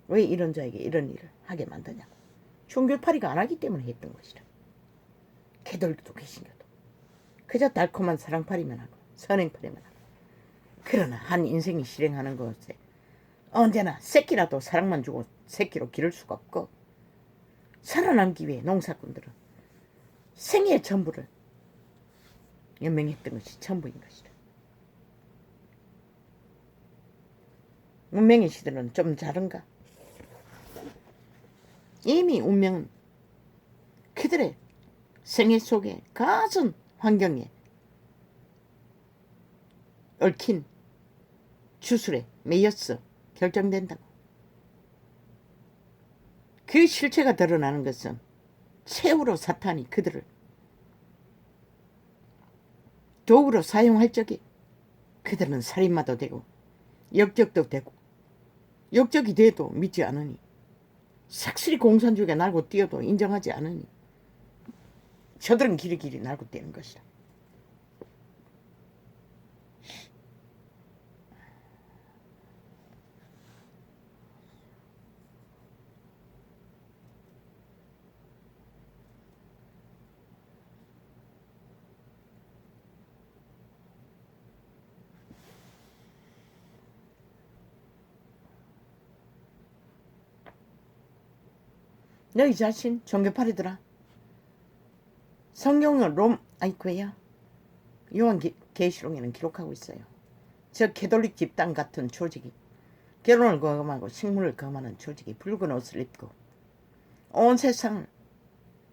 왜 이런 자에게 이런 일을 하게 만드냐고. 종교팔이가 안 하기 때문에 했던 것이라. 개돌기도 개신교도 그저 달콤한 사랑팔이만 하고 선행팔이만 하고. 그러나 한 인생이 실행하는 것에 언제나 새끼라도 사랑만 주고 새끼로 기를 수가 없고, 살아남기 위해 농사꾼들은 생애의 전부를 연명했던 것이 전부인 것이다. 운명의 시대는 좀 다른가? 이미 운명은 그들의 생애 속에 가진 환경에 얽힌 주술에 매였어 결정된다고. 그 실체가 드러나는 것은 최후로 사탄이 그들을 도구로 사용할 적에 그들은 살인마도 되고 역적도 되고, 역적이 돼도 믿지 않으니, 삭슬이 공산주의가 날고 뛰어도 인정하지 않으니 저들은 길이길이 날고 뛰는 것이다. 너희 자신 종교팔이더라. 성경은 아이쿠야 요한계시록에는 기록하고 있어요. 저 캐톨릭 집단 같은 조직이, 결혼을 거부하고 식물을 거부하는 조직이 붉은 옷을 입고 온 세상을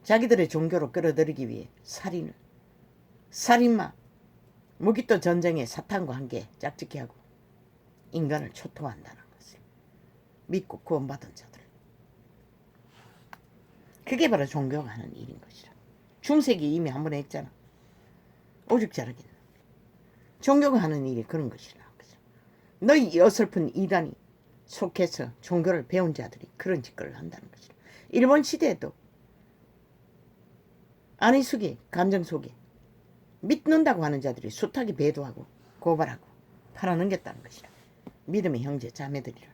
자기들의 종교로 끌어들이기 위해 살인마, 무기토 전쟁의 사탄과 함께 짝짓기 하고 인간을 초토화한다는 것을 믿고 구원받은 자들. 그게 바로 종교가 하는 일인 것이라. 중세기 이미 한 번 했잖아. 오죽 잘하겠나. 종교가 하는 일이 그런 것이라. 너희 어설픈 이단이 속해서 종교를 배운 자들이 그런 짓거리를 한다는 것이라. 일본 시대에도 안의 속에 감정 속에 믿는다고 하는 자들이 숱하게 배도하고 고발하고 팔아넘겼다는 것이라. 믿음의 형제 자매들이라.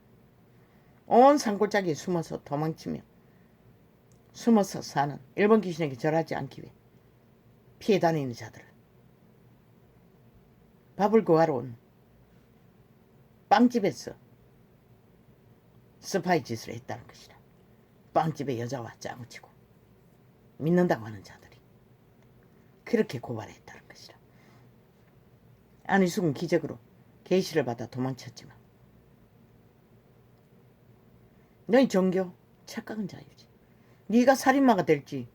온 산골짜기에 숨어서 도망치며 숨어서 사는 일본 귀신에게 절하지 않기 위해 피해 다니는 자들을 밥을 구하러 온 빵집에서 스파이 짓을 했다는 것이라. 빵집의 여자와 짜고치고 믿는다고 하는 자들이 그렇게 고발했다는 것이라. 안희숙은 기적으로 계시를 받아 도망쳤지만 너희 종교 착각은 자유지. 네가 살인마가 될지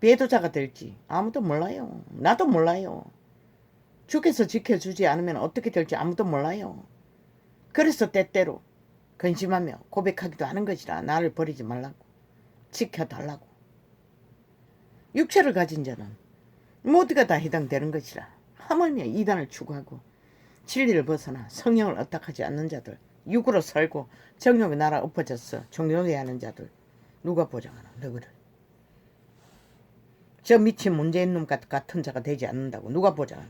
배도자가 될지 아무도 몰라요. 나도 몰라요. 주께서 지켜주지 않으면 어떻게 될지 아무도 몰라요. 그래서 때때로 근심하며 고백하기도 하는 것이라. 나를 버리지 말라고, 지켜달라고. 육체를 가진 자는 모두가 다 해당되는 것이라. 하물며 이단을 추구하고 진리를 벗어나 성령을 어떡하지 않는 자들, 육으로 살고 정욕의 나라 엎어져서 종교해야 하는 자들, 누가 보장하나 너희를. 저 미친 문재인 놈 같은 자가 되지 않는다고 누가 보장하나.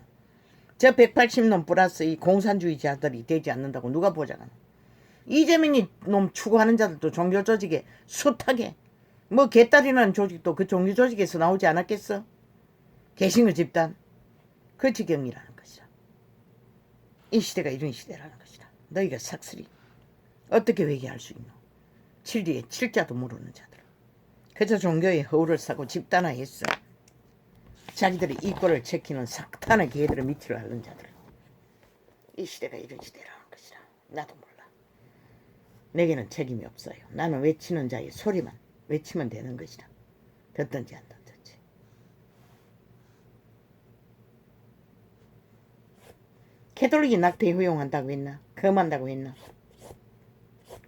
저 180놈 플러스 이 공산주의자들이 되지 않는다고 누가 보장하나. 이재명이 놈 추구하는 자들도 종교 조직에 숱하게 뭐 개딸이라는 조직도 그 종교 조직에서 나오지 않았겠어? 개신교 집단. 그 지경이라는 것이다. 이 시대가 이런 시대라는 것이다. 너희가 삭슬이 어떻게 회개할 수 있노? 진리의 칠자도 모르는 자들. 그저 종교의 허울을 사고 집단화했어. 자기들의 이권을 지키는 사탄의 개들의 밑을 앓는 자들. 이 시대가 이런 시대라는 것이다. 나도 몰라. 내게는 책임이 없어요. 나는 외치는 자의 소리만 외치면 되는 것이다. 듣든지 안 듣든지. 캐톨릭이 낙태 허용한다고 했나? 금한다고 했나?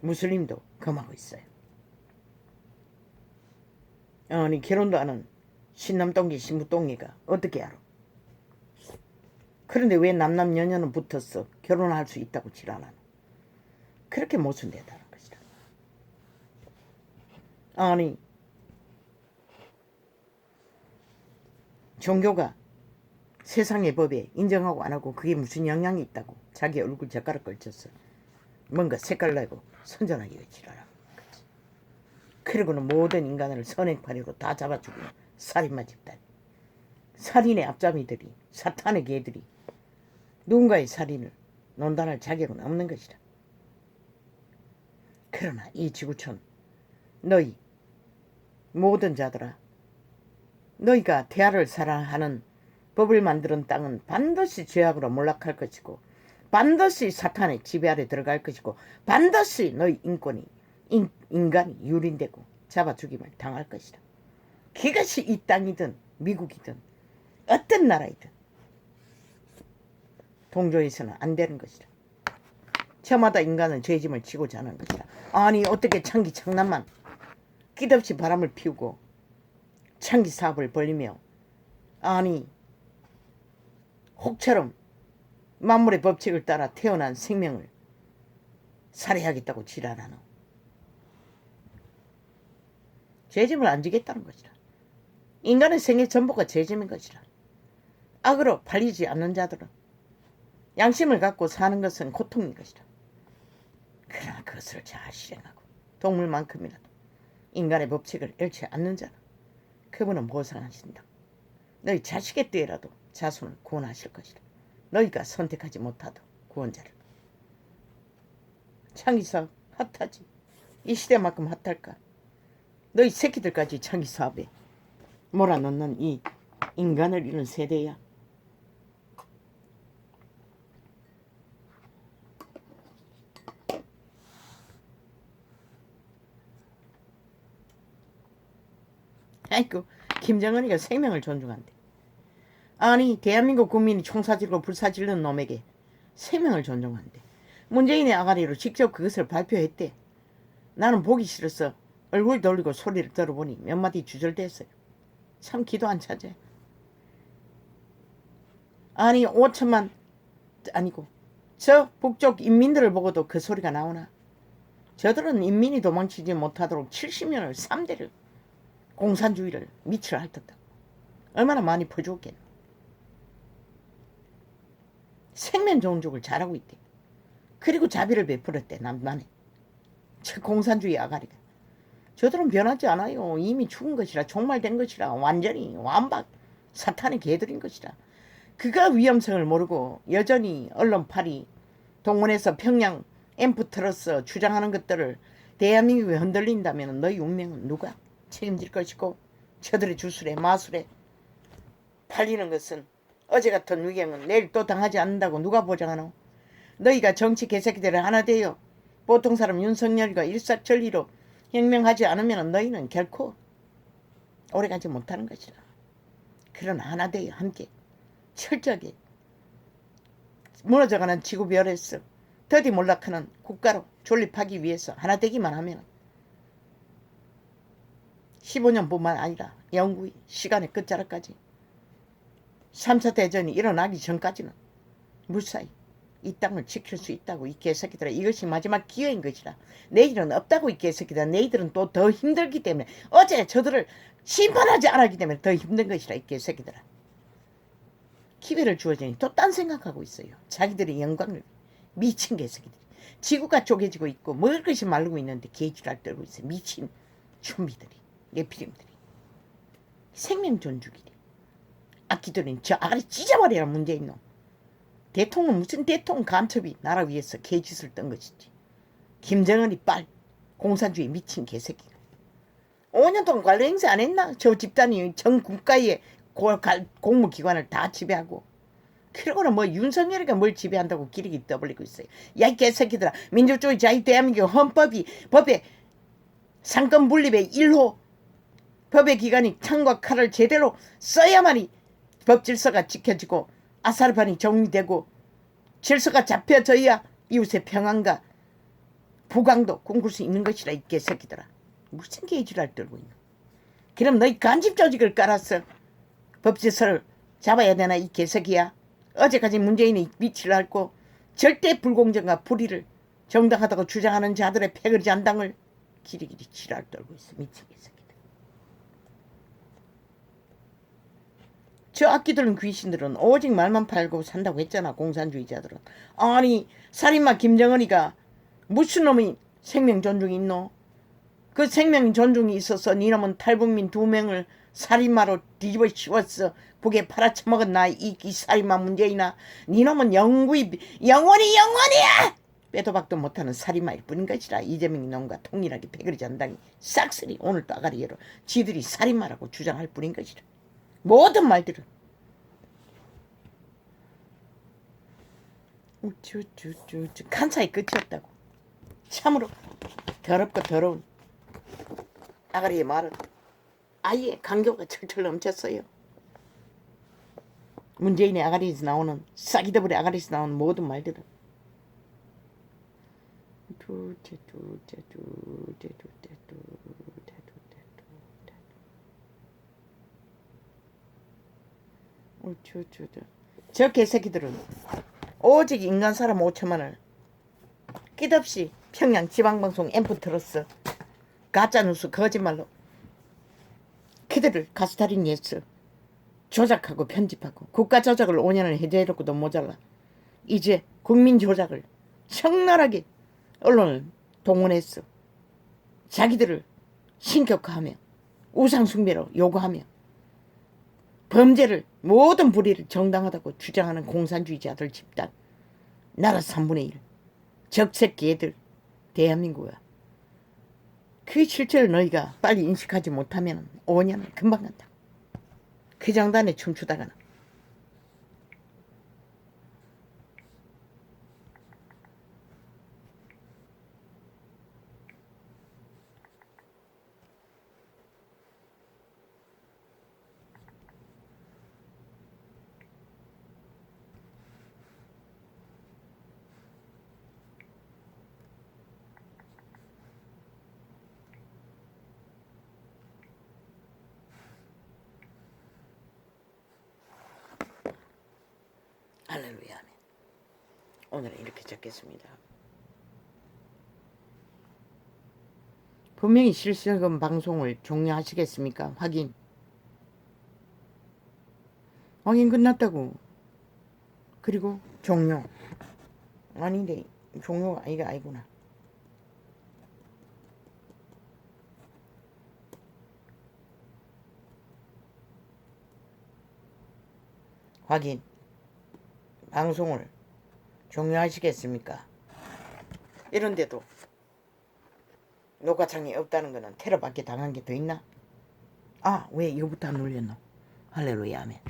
무슬림도 금하고 있어요. 아니 결혼도 안 한 신남동기 신부동기가 어떻게 알아? 그런데 왜 남남녀녀는 붙었어? 결혼할 수 있다고 지랄하나? 그렇게 모순되다는 것이다. 아니 종교가 세상의 법에 인정하고 안 하고 그게 무슨 영향이 있다고 자기 얼굴 젓가락 걸쳤어. 뭔가 색깔 내고 선전하기 위해 지랄하는 거지. 그리고는 모든 인간을 선행파리로 다 잡아주고 살인마 집단, 살인의 앞잡이들이, 사탄의 개들이 누군가의 살인을 논단할 자격은 없는 것이다. 그러나 이 지구촌, 너희 모든 자들아, 너희가 태아를 사랑하는 법을 만드는 땅은 반드시 죄악으로 몰락할 것이고 반드시 사탄의 지배 아래 들어갈 것이고 반드시 너희 인간이 유린되고 잡아 죽임을 당할 것이다. 그것이 이 땅이든 미국이든 어떤 나라이든 동조해서는 안 되는 것이다. 저마다 인간은 죄짐을 지고자 하는 것이다. 아니 어떻게 창기 창난만 끝없이 바람을 피우고 창기 사업을 벌리며 아니 혹처럼 만물의 법칙을 따라 태어난 생명을 살해하겠다고 지랄하노. 죄짐을 안 지겠다는 것이다. 인간의 생애 전부가 죄짐인 것이다. 악으로 팔리지 않는 자들은 양심을 갖고 사는 것은 고통인 것이다. 그러나 그것을 잘 실행하고 동물만큼이라도 인간의 법칙을 잃지 않는 자는 그분은 보상하신다. 너희 자식의 때라도 자손을 구원하실 것이다. 너희가 선택하지 못하도 구원자를. 창기사업 핫하지. 이 시대만큼 핫할까. 너희 새끼들까지 창기사업에 몰아넣는 이 인간을 잃은 세대야. 아이고 김정은이가 생명을 존중한대. 아니 대한민국 국민이 총사질고 불사질른 놈에게 생명을 존중한대. 문재인의 아가리로 직접 그것을 발표했대. 나는 보기 싫어서 얼굴 돌리고 소리를 들어보니 몇 마디 주절됐어요. 참 기도 안 차지. 아니 5천만 아니고 저 북쪽 인민들을 보고도 그 소리가 나오나. 저들은 인민이 도망치지 못하도록 70년을 3대를 공산주의를 미치를 핥았다. 얼마나 많이 퍼주었겠노. 생명 종족을 잘하고 있대. 그리고 자비를 베풀었대. 남만에 저 공산주의 아가리가. 저들은 변하지 않아요. 이미 죽은 것이라 종말된 것이라 완전히 완박 사탄의 개들인 것이라. 그가 위험성을 모르고 여전히 언론팔이 동문에서 평양 앰프 틀어서 주장하는 것들을 대한민국에 흔들린다면 너희 운명은 누가 책임질 것이고 저들의 주술에 마술에 팔리는 것은 어제 같은 위경은 내일 또 당하지 않는다고 누가 보장하노. 너희가 정치 개새끼들을 하나 되어 보통 사람 윤석열이가 일사천리로 혁명하지 않으면 너희는 결코 오래가지 못하는 것이라. 그러나 하나 되어 함께 철저하게 무너져가는 지구별에서 더디 몰락하는 국가로 존립하기 위해서 하나 되기만 하면 15년뿐만 아니라 영구히 시간의 끝자락까지 3차 대전이 일어나기 전까지는 무사히 이 땅을 지킬 수 있다고. 이 개새끼들아, 이것이 마지막 기회인 것이라. 내일은 없다고. 이 개새끼들아, 내일은 또 더 힘들기 때문에 어제 저들을 심판하지 않았기 때문에 더 힘든 것이라. 이 개새끼들아, 기회를 주어지니 또 딴 생각하고 있어요. 자기들의 영광을. 미친 개새끼들. 지구가 쪼개지고 있고 먹을 것이 마르고 있는데 개지랄 떨고 있어. 미친 좀비들이, 내피림들이. 생명 존중이래. 악기들은 저 아가리 찢어버려라. 문재인 놈. 대통령 무슨 대통령 간첩이 나라 위해서 개짓을 떤 것이지. 김정은이 빨 공산주의 미친 개새끼가 5년 동안 관료 행사 안 했나? 저 집단이 전 국가의 공무기관을 다 지배하고. 그러고는 뭐 윤석열이가 뭘 지배한다고 기력이 떠벌리고 있어요. 야 이 개새끼들아, 민주주의 자유 대한민국 헌법이 법의 상권 분립의 1호 법의 기관이 창과 칼을 제대로 써야만이 법 질서가 지켜지고 아사르판이 정리되고 질서가 잡혀져야 이웃의 평안과 부강도 꿈꿀 수 있는 것이라. 이 개새끼들아, 무슨 개지랄 떨고 있노. 그럼 너희 간집 조직을 깔아서 법 질서를 잡아야 되나. 이 개새끼야. 어제까지 문재인이 미치를 앓고 절대 불공정과 불의를 정당하다고 주장하는 자들의 패거리 잔당을 기리기리 지랄 떨고 있어. 미친 개새끼들. 저 악기들은 귀신들은 오직 말만 팔고 산다고 했잖아. 공산주의자들은. 아니 살인마 김정은이가 무슨 놈이 생명 존중이 있노. 그 생명 존중이 있어서 니놈은 탈북민 2명을 살인마로 뒤집어 씌웠어. 북에 팔아쳐먹은 나 이 살인마 문재인아. 니놈은 영원히 영원이야. 빼도 박도 못하는 살인마일 뿐인 것이라. 이재명 놈과 통일하게 패거리 잔당이 싹쓸이 오늘 또 아가리로 지들이 살인마라고 주장할 뿐인 것이라. 모든 말들은 우쭈쭈쭈쭈 간사의 끝이었다고. 참으로 더럽고 더러운 아가리의 말은 아예 강교가 철철 넘쳤어요. 문재인의 아가리에서 나오는 싸기더블의 아가리에서 나오는 모든 말들은 저 개새끼들은 오직 인간 사람 5천만을 끝없이 평양 지방방송 앰프 틀었어. 가짜뉴스 거짓말로 그들을 가스타링했어. 조작하고 편집하고 국가 조작을 5년을 해제해놓고도 모자라. 이제 국민 조작을 적나라하게 언론을 동원했어. 자기들을 신격화하며 우상숭배로 요구하며 범죄를 모든 불의를 정당하다고 주장하는 공산주의자들 집단 나라 3분의 1 적색 얘들 대한민국이야. 그 실체를 너희가 빨리 인식하지 못하면 5년은 금방 간다. 그 장단에 춤추다가는 할렐루야. 아멘. 오늘은 이렇게 적겠습니다. 분명히 실시간 방송을 종료하시겠습니까? 확인 끝났다고. 그리고 종료. 아닌데 종료가 이게 아니구나. 확인. 방송을 종료하시겠습니까? 이런데도 녹화창이 없다는 거는 테러받게 당한 게 더 있나? 아, 왜 이거부터 안 눌렸노? 할렐루야 아멘.